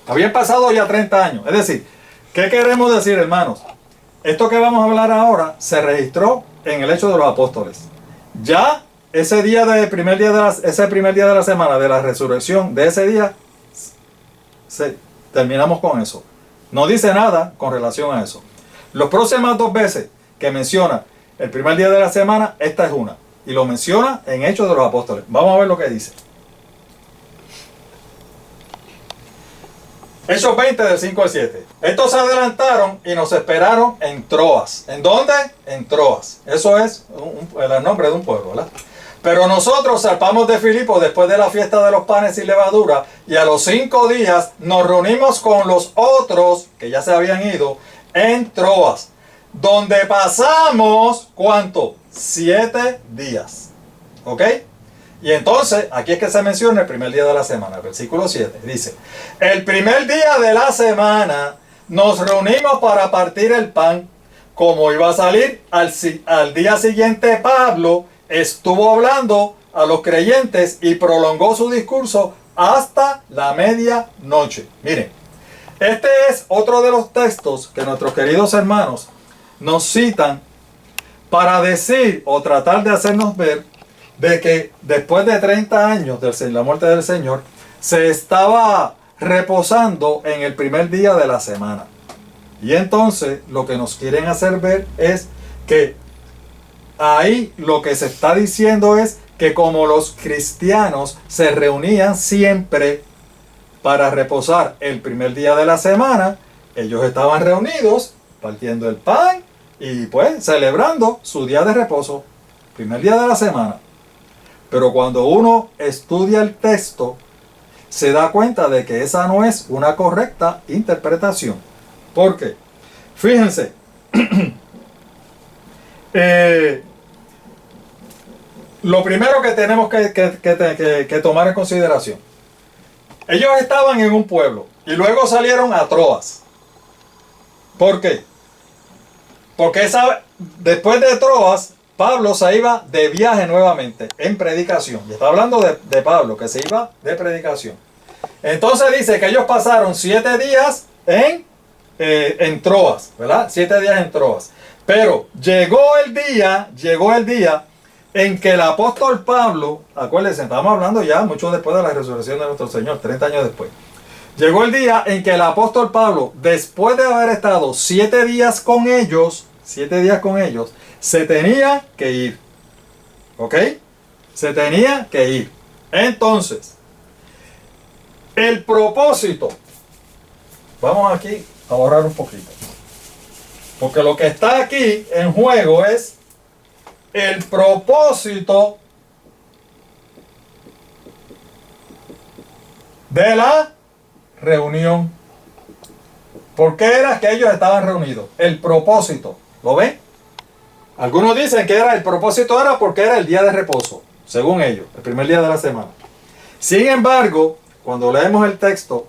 Habían pasado ya 30 años. Es decir, ¿qué queremos decir, hermanos? Esto que vamos a hablar ahora se registró en el Hecho de los Apóstoles. Ya ese primer día de la semana de la resurrección, de ese día, terminamos con eso. No dice nada con relación a eso. Las próximas dos veces que menciona el primer día de la semana, esta es una. Y lo menciona en Hechos de los Apóstoles. Vamos a ver lo que dice. Hechos 20 del 5 al 7. Estos se adelantaron y nos esperaron en Troas. ¿En dónde? En Troas. Eso es el nombre de un pueblo, ¿verdad? Pero nosotros zarpamos de Filipo después de la fiesta de los panes sin levadura, y a los 5 días nos reunimos con los otros que ya se habían ido en Troas, donde pasamos, ¿cuánto? 7 días. ¿Ok? Y entonces, aquí es que se menciona el primer día de la semana, versículo 7, dice: el primer día de la semana nos reunimos para partir el pan. Como iba a salir al día siguiente, Pablo estuvo hablando a los creyentes y prolongó su discurso hasta la medianoche. Miren, Este es otro de los textos que nuestros queridos hermanos nos citan para decir o tratar de hacernos ver de que después de 30 años de la muerte del Señor, se estaba reposando en el primer día de la semana. Y entonces lo que nos quieren hacer ver es que ahí lo que se está diciendo es que como los cristianos se reunían siempre para reposar el primer día de la semana, ellos estaban reunidos partiendo el pan y pues celebrando su día de reposo, primer día de la semana. Pero cuando uno estudia el texto, se da cuenta de que esa no es una correcta interpretación. ¿Por qué? Fíjense, lo primero que tenemos que tomar en consideración, ellos estaban en un pueblo y luego salieron a Troas. ¿Por qué? Porque después de Troas, Pablo se iba de viaje nuevamente en predicación. Y está hablando de Pablo, que se iba de predicación. Entonces dice que ellos pasaron 7 días en Troas, ¿verdad? 7 días en Troas. Pero llegó el día en que el apóstol Pablo, acuérdense, estamos hablando ya mucho después de la resurrección de nuestro Señor, 30 años después. Llegó el día en que el apóstol Pablo, después de haber estado 7 días con ellos, se tenía que ir. ¿Ok? Se tenía que ir. Entonces, el propósito. Vamos aquí a borrar un poquito. Porque lo que está aquí en juego es el propósito de la reunión. ¿Por qué era que ellos estaban reunidos? El propósito. ¿Lo ven? Algunos dicen que el propósito era porque era el día de reposo, según ellos, el primer día de la semana. Sin embargo, cuando leemos el texto,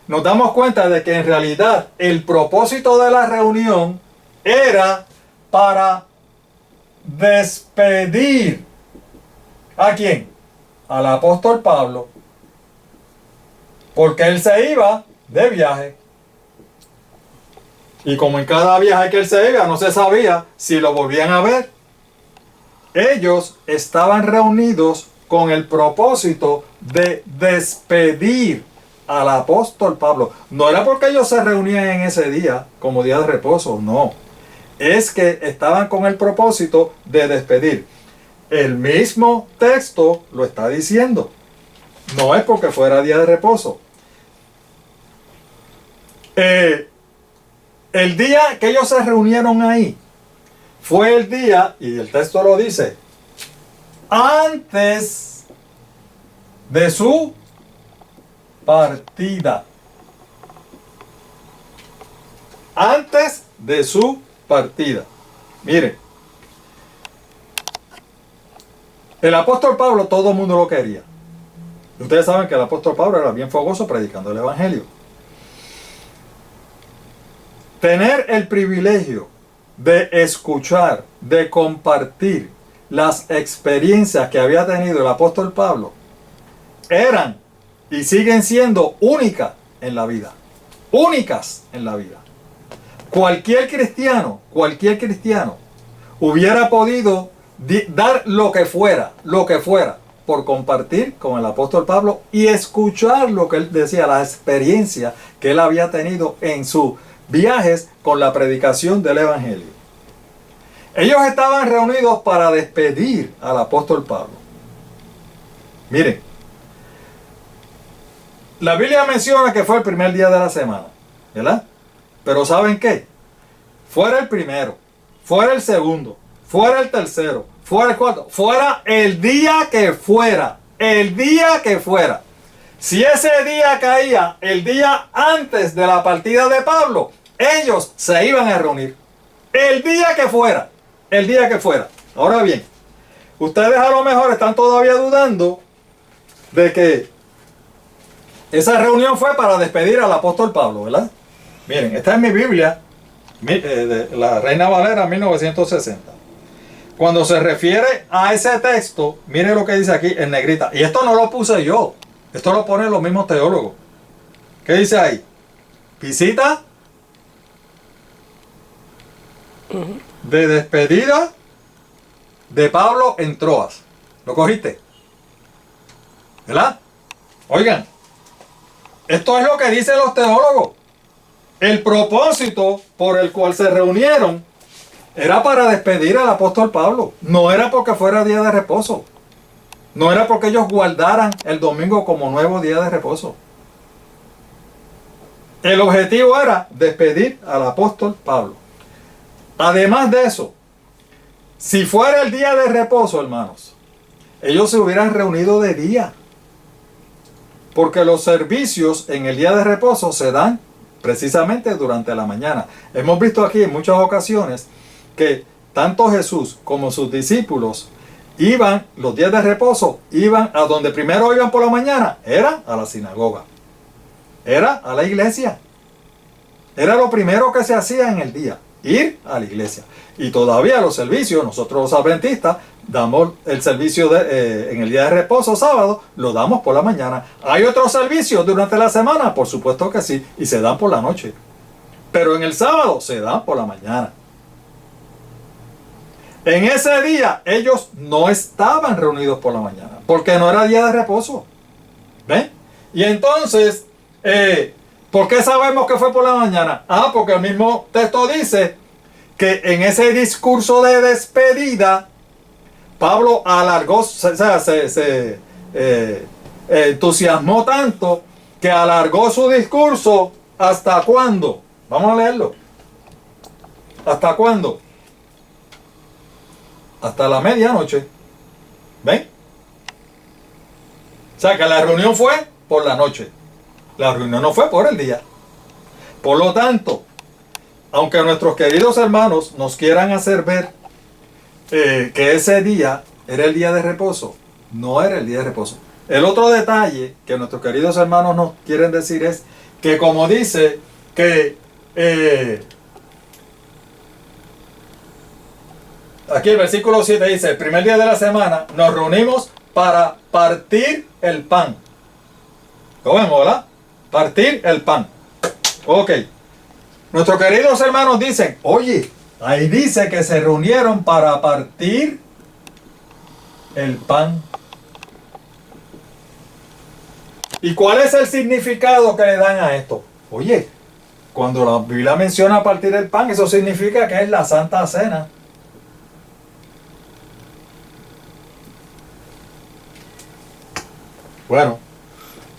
nos damos cuenta de que en realidad el propósito de la reunión era para despedir ¿a quién? Al apóstol Pablo, porque él se iba de viaje. Y como en cada viaje que él se iba, no se sabía si lo volvían a ver. Ellos estaban reunidos con el propósito de despedir al apóstol Pablo. No era porque ellos se reunían en ese día como día de reposo, no. Es que estaban con el propósito de despedir. El mismo texto lo está diciendo. No es porque fuera día de reposo. El día que ellos se reunieron ahí fue el día, y el texto lo dice, antes de su partida. Antes de su partida. Miren, el apóstol Pablo todo el mundo lo quería. Ustedes saben que el apóstol Pablo era bien fogoso predicando el evangelio. Tener el privilegio de escuchar, de compartir las experiencias que había tenido el apóstol Pablo eran y siguen siendo únicas en la vida. Únicas en la vida. Cualquier cristiano hubiera podido dar lo que fuera, por compartir con el apóstol Pablo y escuchar lo que él decía, la experiencia que él había tenido en sus viajes con la predicación del evangelio. Ellos estaban reunidos para despedir al apóstol Pablo. Miren, la Biblia menciona que fue el primer día de la semana, ¿verdad? Pero ¿saben qué? Fuera el primero, fuera el segundo, fuera el tercero, fuera el cuarto, fuera el día que fuera, si ese día caía el día antes de la partida de Pablo, ellos se iban a reunir. El día que fuera. Ahora bien, ustedes a lo mejor están todavía dudando de que esa reunión fue para despedir al apóstol Pablo, ¿verdad? Miren, esta es mi Biblia, de la Reina Valera 1960. Cuando se refiere a ese texto, miren lo que dice aquí en negrita. Y esto no lo puse yo, esto lo ponen los mismos teólogos. ¿Qué dice ahí? visita de despedida de Pablo en Troas. ¿Lo cogiste? ¿Verdad? Oigan, esto es lo que dicen los teólogos. El propósito por el cual se reunieron era para despedir al apóstol Pablo. No era porque fuera día de reposo. No era porque ellos guardaran el domingo como nuevo día de reposo. El objetivo era despedir al apóstol Pablo. Además de eso, si fuera el día de reposo, hermanos, ellos se hubieran reunido de día. Porque los servicios en el día de reposo se dan precisamente durante la mañana. Hemos visto aquí en muchas ocasiones que tanto Jesús como sus discípulos iban, los días de reposo, iban a donde primero iban por la mañana, era a la sinagoga, era a la iglesia. Era lo primero que se hacía en el día, ir a la iglesia. Y todavía los servicios, nosotros los adventistas, damos el servicio en el día de reposo, sábado, lo damos por la mañana. ¿Hay otros servicios durante la semana? Por supuesto que sí, y se dan por la noche. Pero en el sábado se dan por la mañana. En ese día ellos no estaban reunidos por la mañana, porque no era día de reposo. ¿Ven? Y entonces, ¿por qué sabemos que fue por la mañana? Porque el mismo texto dice que en ese discurso de despedida, Pablo alargó, o sea, se entusiasmó tanto que alargó su discurso. ¿Hasta cuándo? Vamos a leerlo. ¿Hasta cuándo? Hasta la medianoche. ¿Ven? O sea que la reunión fue por la noche. La reunión no fue por el día. Por lo tanto, aunque nuestros queridos hermanos nos quieran hacer ver que ese día era el día de reposo, no era el día de reposo. El otro detalle que nuestros queridos hermanos nos quieren decir es que, como dice que aquí el versículo 7 dice, el primer día de la semana nos reunimos para partir el pan. Lo vemos, ¿verdad? Partir el pan. Ok. Nuestros queridos hermanos dicen, oye, ahí dice que se reunieron para partir el pan. ¿Y cuál es el significado que le dan a esto? Oye, cuando la Biblia menciona partir el pan, eso significa que es la Santa Cena. Bueno,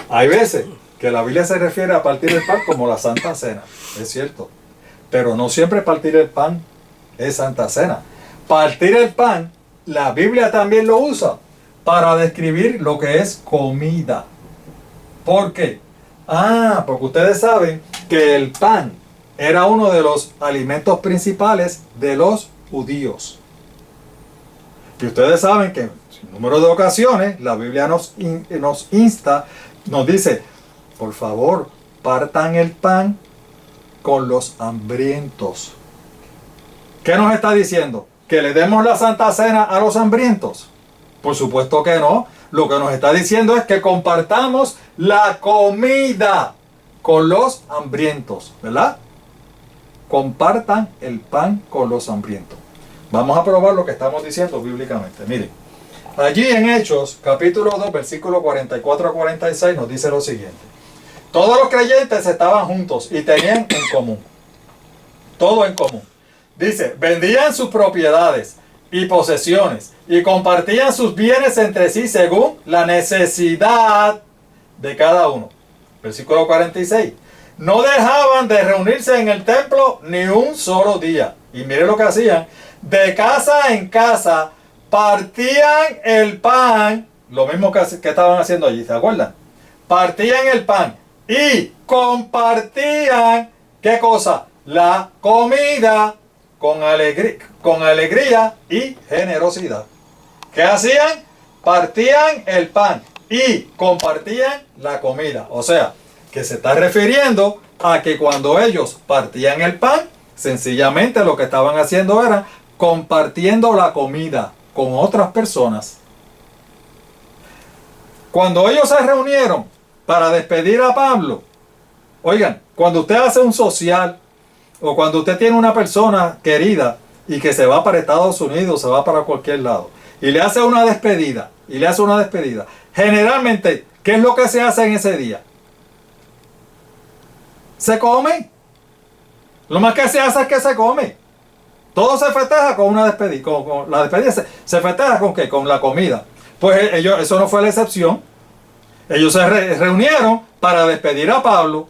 hay veces que la Biblia se refiere a partir el pan como la Santa Cena, es cierto. Pero no siempre partir el pan es Santa Cena. Partir el pan, la Biblia también lo usa para describir lo que es comida. ¿Por qué? Porque ustedes saben que el pan era uno de los alimentos principales de los judíos. Y ustedes saben que en un número de ocasiones la Biblia nos insta, nos dice, por favor, partan el pan con los hambrientos. ¿Qué nos está diciendo? ¿Que le demos la Santa Cena a los hambrientos? Por supuesto que no. Lo que nos está diciendo es que compartamos la comida con los hambrientos, ¿verdad? Compartan el pan con los hambrientos. Vamos a probar lo que estamos diciendo bíblicamente. Miren, allí en Hechos, capítulo 2, versículo 44 a 46, nos dice lo siguiente. Todos los creyentes estaban juntos y tenían en común. Todo en común. Dice, vendían sus propiedades y posesiones y compartían sus bienes entre sí según la necesidad de cada uno. Versículo 46. No dejaban de reunirse en el templo ni un solo día. Y mire lo que hacían. De casa en casa partían el pan. Lo mismo que estaban haciendo allí, ¿se acuerdan? Partían el pan y compartían, ¿qué cosa? La comida con alegría y generosidad. ¿Qué hacían? Partían el pan y compartían la comida. O sea, que se está refiriendo a que cuando ellos partían el pan, sencillamente lo que estaban haciendo era compartiendo la comida con otras personas. Cuando ellos se reunieron para despedir a Pablo, oigan, Cuando usted hace un social o cuando usted tiene una persona querida y que se va para Estados Unidos, se va para cualquier lado y le hace una despedida, generalmente, ¿qué es lo que se hace en ese día? Se come. Lo más que se hace es que se come. Todo se festeja con una despedida. Con la despedida se festeja con ¿qué? Con la comida. Pues ellos, eso no fue la excepción. Ellos se reunieron para despedir a Pablo.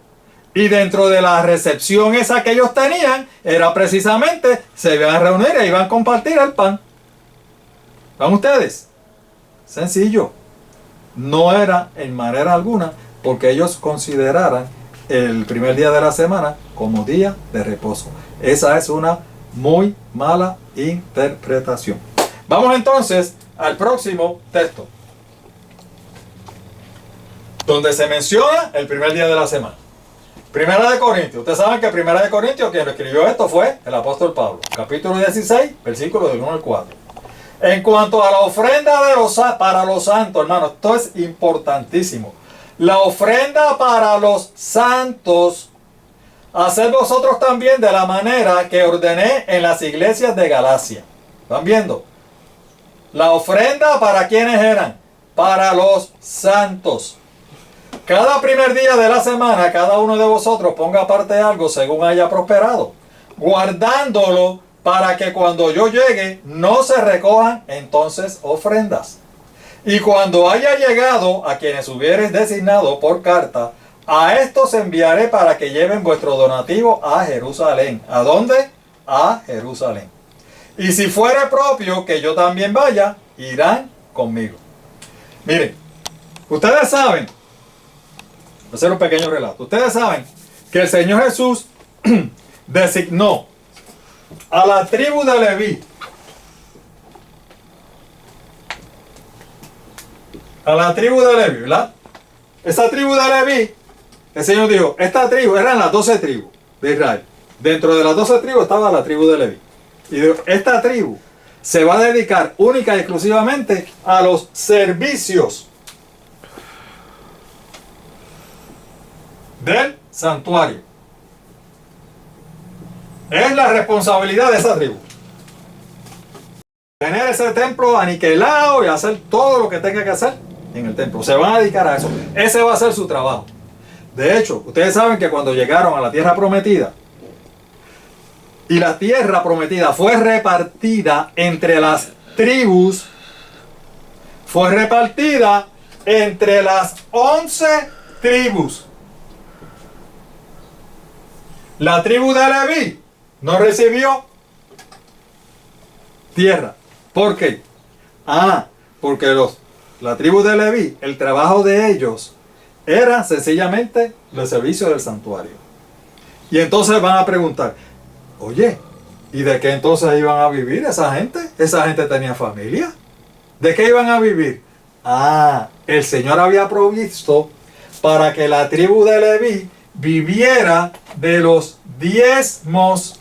Y dentro de la recepción esa que ellos tenían, era precisamente, se iban a reunir e iban a compartir el pan. ¿Van ustedes? Sencillo. No era en manera alguna porque ellos consideraran el primer día de la semana como día de reposo. Esa es una muy mala interpretación. Vamos entonces al próximo texto, donde se menciona el primer día de la semana. Primera de Corintios. Ustedes saben que Primera de Corintios, quien escribió esto fue el apóstol Pablo. Capítulo 16, versículos del 1 al 4. En cuanto a la ofrenda para los santos, hermanos, esto es importantísimo. La ofrenda para los santos, haced vosotros también de la manera que ordené en las iglesias de Galacia. ¿Están viendo? La ofrenda para quienes eran, para los santos. Cada primer día de la semana, cada uno de vosotros ponga aparte algo según haya prosperado, guardándolo para que cuando yo llegue no se recojan entonces ofrendas. Y cuando haya llegado a quienes hubiereis designado por carta, a estos enviaré para que lleven vuestro donativo a Jerusalén. ¿A dónde? A Jerusalén. Y si fuere propio que yo también vaya, irán conmigo. Miren, ustedes saben, voy a hacer un pequeño relato. Ustedes saben que el Señor Jesús designó a la tribu de Leví, ¿verdad? Esa tribu de Leví, el Señor dijo, esta tribu, eran las 12 tribus de Israel. Dentro de las 12 tribus estaba la tribu de Leví. Y dijo, esta tribu se va a dedicar única y exclusivamente a los servicios del santuario. Es la responsabilidad de esa tribu tener ese templo aniquilado y hacer todo lo que tenga que hacer en el templo. Se van a dedicar a eso. Ese va a ser su trabajo. De hecho, ustedes saben que cuando llegaron a la tierra prometida, y la tierra prometida fue repartida entre las tribus, fue repartida entre las 11 tribus. La tribu de Leví no recibió tierra. ¿Por qué? Porque la tribu de Leví, el trabajo de ellos era sencillamente el servicio del santuario. Y entonces van a preguntar, oye, ¿y de qué entonces iban a vivir esa gente? ¿Esa gente tenía familia? ¿De qué iban a vivir? El Señor había provisto para que la tribu de Leví viviera de los diezmos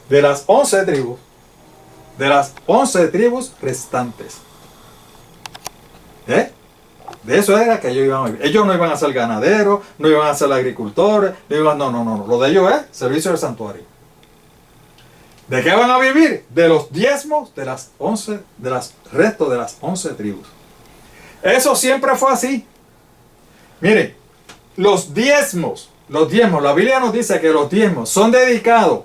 de las 11 tribus, de las 11 tribus restantes. De eso era que ellos iban a vivir. Ellos no iban a ser ganaderos, no iban a ser agricultores, no. Lo de ellos es servicio del santuario. ¿De qué van a vivir? De los diezmos de las 11, de las restos de las 11 tribus. Eso siempre fue así. Miren, los diezmos, la Biblia nos dice que los diezmos son dedicados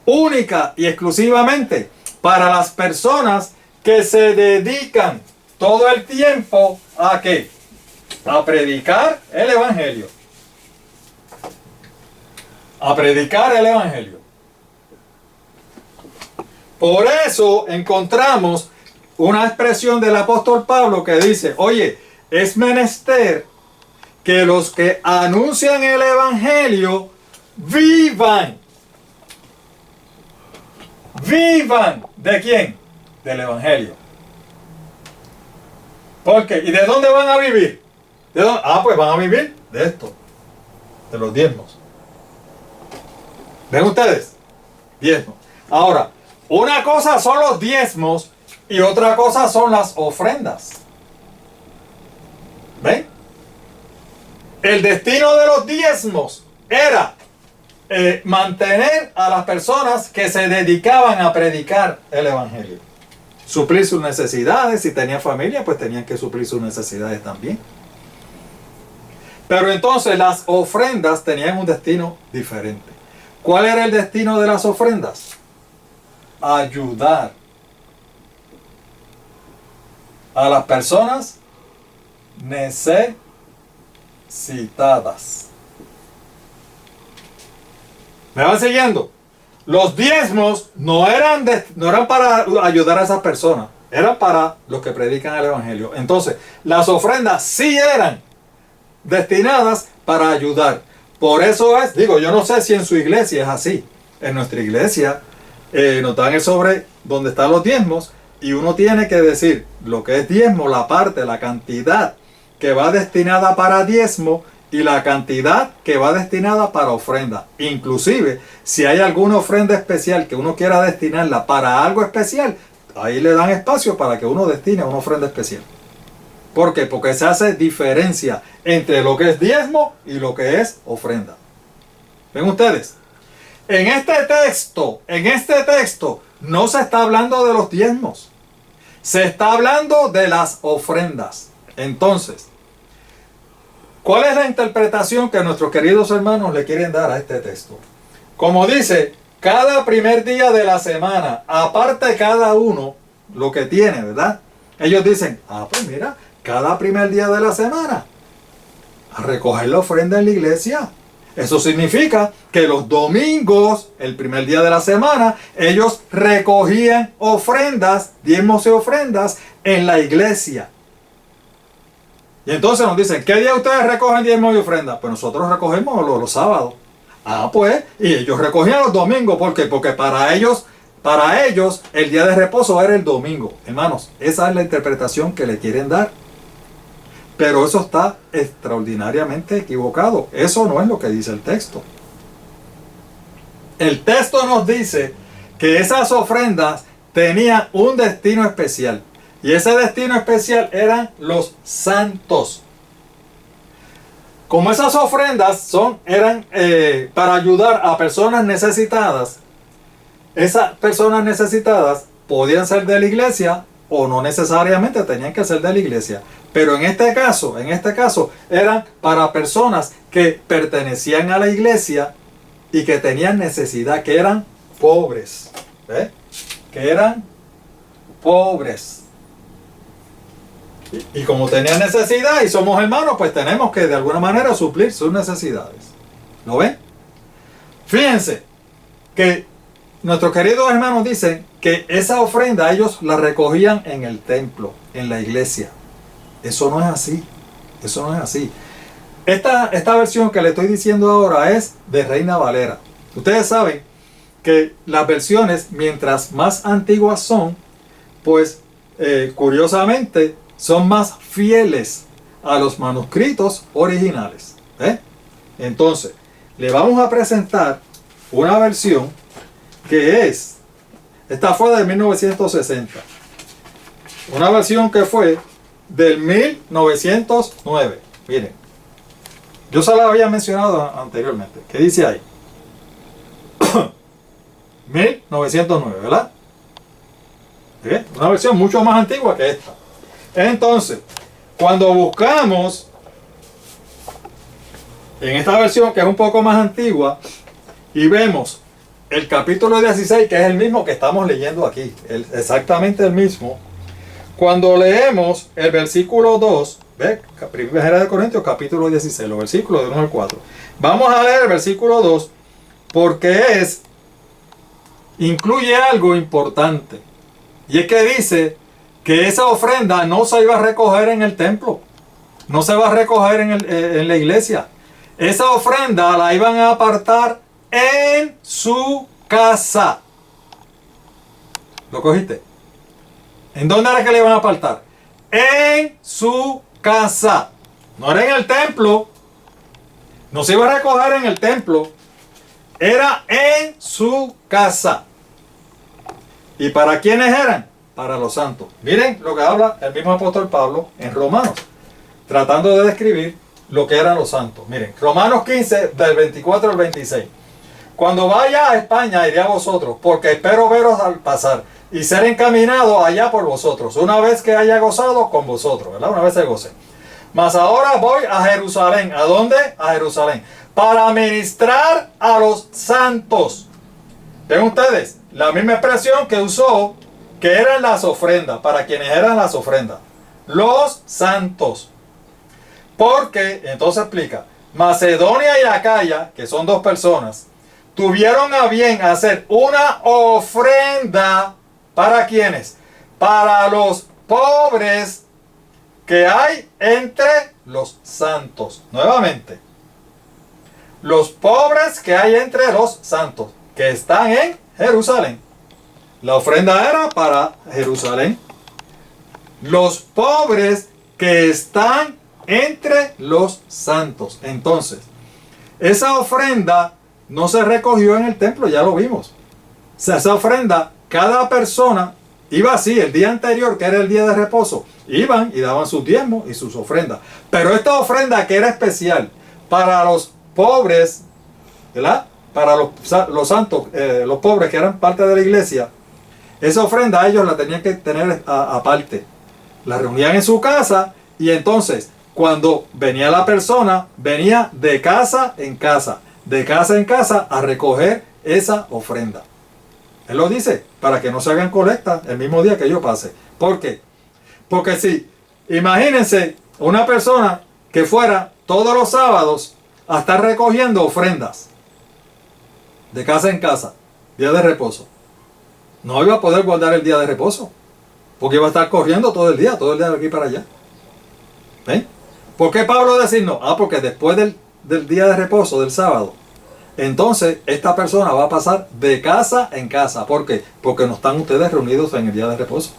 única y exclusivamente para las personas que se dedican todo el tiempo ¿a qué? A predicar el evangelio. A predicar el evangelio. Por eso encontramos una expresión del apóstol Pablo que dice, oye, es menester que los que anuncian el evangelio vivan. Vivan. ¿De quién? Del evangelio. ¿Por qué? ¿Y de dónde van a vivir? ¿De dónde? Pues van a vivir de esto. De los diezmos. ¿Ven ustedes? Diezmos. Ahora, una cosa son los diezmos y otra cosa son las ofrendas. ¿Ven? El destino de los diezmos era mantener a las personas que se dedicaban a predicar el evangelio. Suplir sus necesidades. Si tenían familia, pues tenían que suplir sus necesidades también. Pero entonces las ofrendas tenían un destino diferente. ¿Cuál era el destino de las ofrendas? Ayudar a las personas necesitadas. ¿Me van siguiendo? Los diezmos no eran para ayudar a esas personas, eran para los que predican el evangelio. Entonces, las ofrendas sí eran destinadas para ayudar. Por eso es, digo, yo no sé si en su iglesia es así. En nuestra iglesia nos dan el sobre donde están los diezmos y uno tiene que decir lo que es diezmo, la parte, la cantidad que va destinada para diezmo y la cantidad que va destinada para ofrenda. Inclusive, si hay alguna ofrenda especial que uno quiera destinarla para algo especial, ahí le dan espacio para que uno destine una ofrenda especial. ¿Por qué? Porque se hace diferencia entre lo que es diezmo y lo que es ofrenda. ¿Ven ustedes? En este texto, no se está hablando de los diezmos. Se está hablando de las ofrendas. Entonces, ¿cuál es la interpretación que nuestros queridos hermanos le quieren dar a este texto? Como dice, cada primer día de la semana, aparte cada uno lo que tiene, ¿verdad? Ellos dicen, pues mira, cada primer día de la semana, a recoger la ofrenda en la iglesia. Eso significa que los domingos, el primer día de la semana, ellos recogían ofrendas, diezmos y ofrendas en la iglesia. Y entonces nos dicen, ¿qué día ustedes recogen diezmos y ofrendas? Pues nosotros recogemos los sábados. Pues, y ellos recogían los domingos. ¿Por qué? Porque para ellos el día de reposo era el domingo. Hermanos, esa es la interpretación que le quieren dar. Pero eso está extraordinariamente equivocado. Eso no es lo que dice el texto. El texto nos dice que esas ofrendas tenían un destino especial. Y ese destino especial eran los santos. Como esas ofrendas eran para ayudar a personas necesitadas, esas personas necesitadas podían ser de la iglesia o no necesariamente tenían que ser de la iglesia. Pero en este caso eran para personas que pertenecían a la iglesia y que tenían necesidad, que eran pobres. ¿Ve? Que eran pobres. Y como tenían necesidad y somos hermanos, pues tenemos que de alguna manera suplir sus necesidades. ¿Lo ven? Fíjense que nuestros queridos hermanos dicen que esa ofrenda ellos la recogían en el templo, en la iglesia. Eso no es así. Eso no es así. Esta versión que le estoy diciendo ahora es de Reina Valera. Ustedes saben que las versiones, mientras más antiguas son, pues curiosamente son más fieles a los manuscritos originales. Entonces, le vamos a presentar una versión que esta fue de 1960. Una versión que fue del 1909. Miren, yo se la había mencionado anteriormente. ¿Qué dice ahí? 1909, ¿verdad? Una versión mucho más antigua que esta. Entonces, cuando buscamos en esta versión que es un poco más antigua y vemos el capítulo 16, que es el mismo que estamos leyendo aquí, exactamente el mismo. Cuando leemos el versículo 2, ¿ve? Primera de Corintios, capítulo 16, los versículos de 1 al 4. Vamos a leer el versículo 2 porque incluye algo importante. Y es que dice que esa ofrenda no se iba a recoger en el templo, no se va a recoger en la iglesia. Esa ofrenda la iban a apartar en su casa. ¿Lo cogiste? ¿En dónde era que le iban a apartar? En su casa. No era en el templo. No se iba a recoger en el templo. Era en su casa. ¿Y para quiénes eran? Para los santos. Miren lo que habla el mismo apóstol Pablo en Romanos, tratando de describir lo que eran los santos. Miren, Romanos 15, del 24 al 26. Cuando vaya a España iré a vosotros, porque espero veros al pasar y ser encaminado allá por vosotros, una vez que haya gozado con vosotros, ¿verdad? Una vez se goce. Mas ahora voy a Jerusalén. ¿A dónde? A Jerusalén. Para ministrar a los santos. Ven ustedes, la misma expresión que usó, que eran las ofrendas, para quienes eran las ofrendas. Los santos. Porque, entonces explica, Macedonia y Acaya, que son dos personas, tuvieron a bien hacer una ofrenda. ¿Para quiénes? Para los pobres que hay entre los santos. Nuevamente, los pobres que hay entre los santos, que están en Jerusalén. La ofrenda era para Jerusalén. Los pobres que están entre los santos. Entonces, esa ofrenda no se recogió en el templo, ya lo vimos. O sea, esa ofrenda, cada persona iba así, el día anterior, que era el día de reposo, iban y daban sus diezmos y sus ofrendas. Pero esta ofrenda que era especial para los pobres, ¿verdad? Para los santos, los pobres que eran parte de la iglesia, esa ofrenda ellos la tenían que tener aparte. La reunían en su casa y entonces cuando venía la persona, venía de casa en casa a recoger esa ofrenda. Él lo dice, para que no se hagan colecta el mismo día que yo pase. ¿Por qué? Porque si, imagínense una persona que fuera todos los sábados a estar recogiendo ofrendas de casa en casa, día de reposo, no iba a poder guardar el día de reposo, porque iba a estar corriendo todo el día de aquí para allá. ¿Ven? ¿Por qué Pablo decir no? Porque después del día de reposo, del sábado, entonces esta persona va a pasar de casa en casa. ¿Por qué? Porque no están ustedes reunidos en el día de reposo.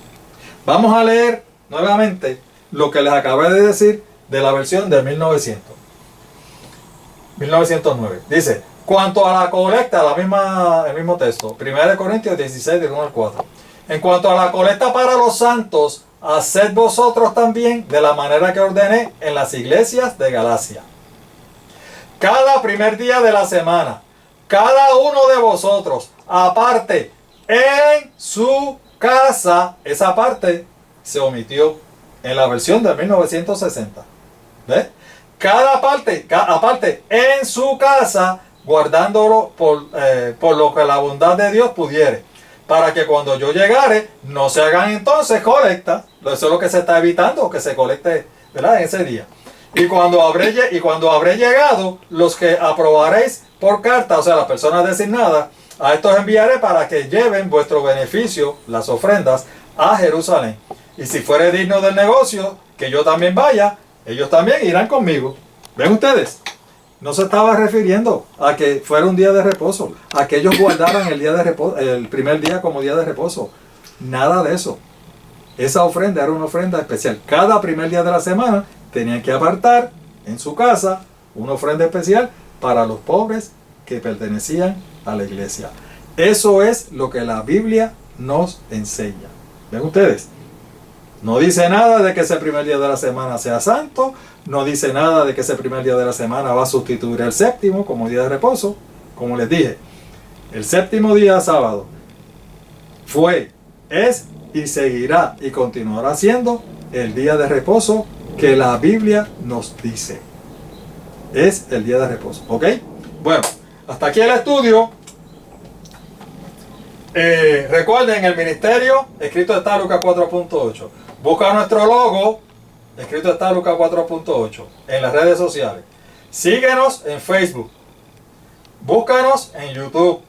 Vamos a leer nuevamente lo que les acabé de decir de la versión de 1909. Dice, cuanto a la colecta, el mismo texto, 1 Corintios 16, del 1 al 4. En cuanto a la colecta para los santos, haced vosotros también de la manera que ordené en las iglesias de Galacia. Cada primer día de la semana, cada uno de vosotros, aparte, en su casa, esa parte se omitió en la versión de 1960. ¿Ves? Cada parte, aparte, en su casa, guardándolo por lo que la bondad de Dios pudiere, para que cuando yo llegare, no se hagan entonces colectas. Eso es lo que se está evitando, que se colecte, ¿verdad?, en ese día. Y cuando habré llegado, los que aprobaréis por carta, o sea, las personas designadas, a estos enviaré para que lleven vuestro beneficio, las ofrendas, a Jerusalén. Y si fuere digno del negocio, que yo también vaya, ellos también irán conmigo. ¿Ven ustedes? No se estaba refiriendo a que fuera un día de reposo, a que ellos guardaran el día de reposo, el primer día como día de reposo. Nada de eso. Esa ofrenda era una ofrenda especial. Cada primer día de la semana tenían que apartar en su casa una ofrenda especial para los pobres que pertenecían a la iglesia. Eso es lo que la Biblia nos enseña. ¿Ven ustedes? No dice nada de que ese primer día de la semana sea santo. No dice nada de que ese primer día de la semana va a sustituir el séptimo como día de reposo. Como les dije, el séptimo día, sábado, es y seguirá y continuará siendo el día de reposo que la Biblia nos dice. Es el día de reposo. ¿Ok? Bueno, hasta aquí el estudio. Recuerden, el ministerio, escrito está Lucas 4.8. Busca nuestro logo, escrito está Lucas 4.8, en las redes sociales. Síguenos en Facebook. Búscanos en YouTube.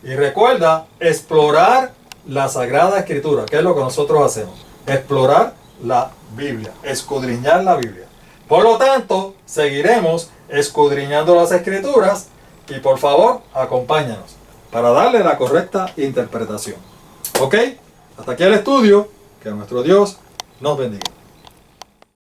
Y recuerda explorar la Sagrada Escritura, que es lo que nosotros hacemos. Explorar la Biblia, escudriñar la Biblia. Por lo tanto, seguiremos escudriñando las Escrituras y por favor, acompáñanos para darle la correcta interpretación. ¿Ok? Hasta aquí el estudio. Que nuestro Dios nos bendiga.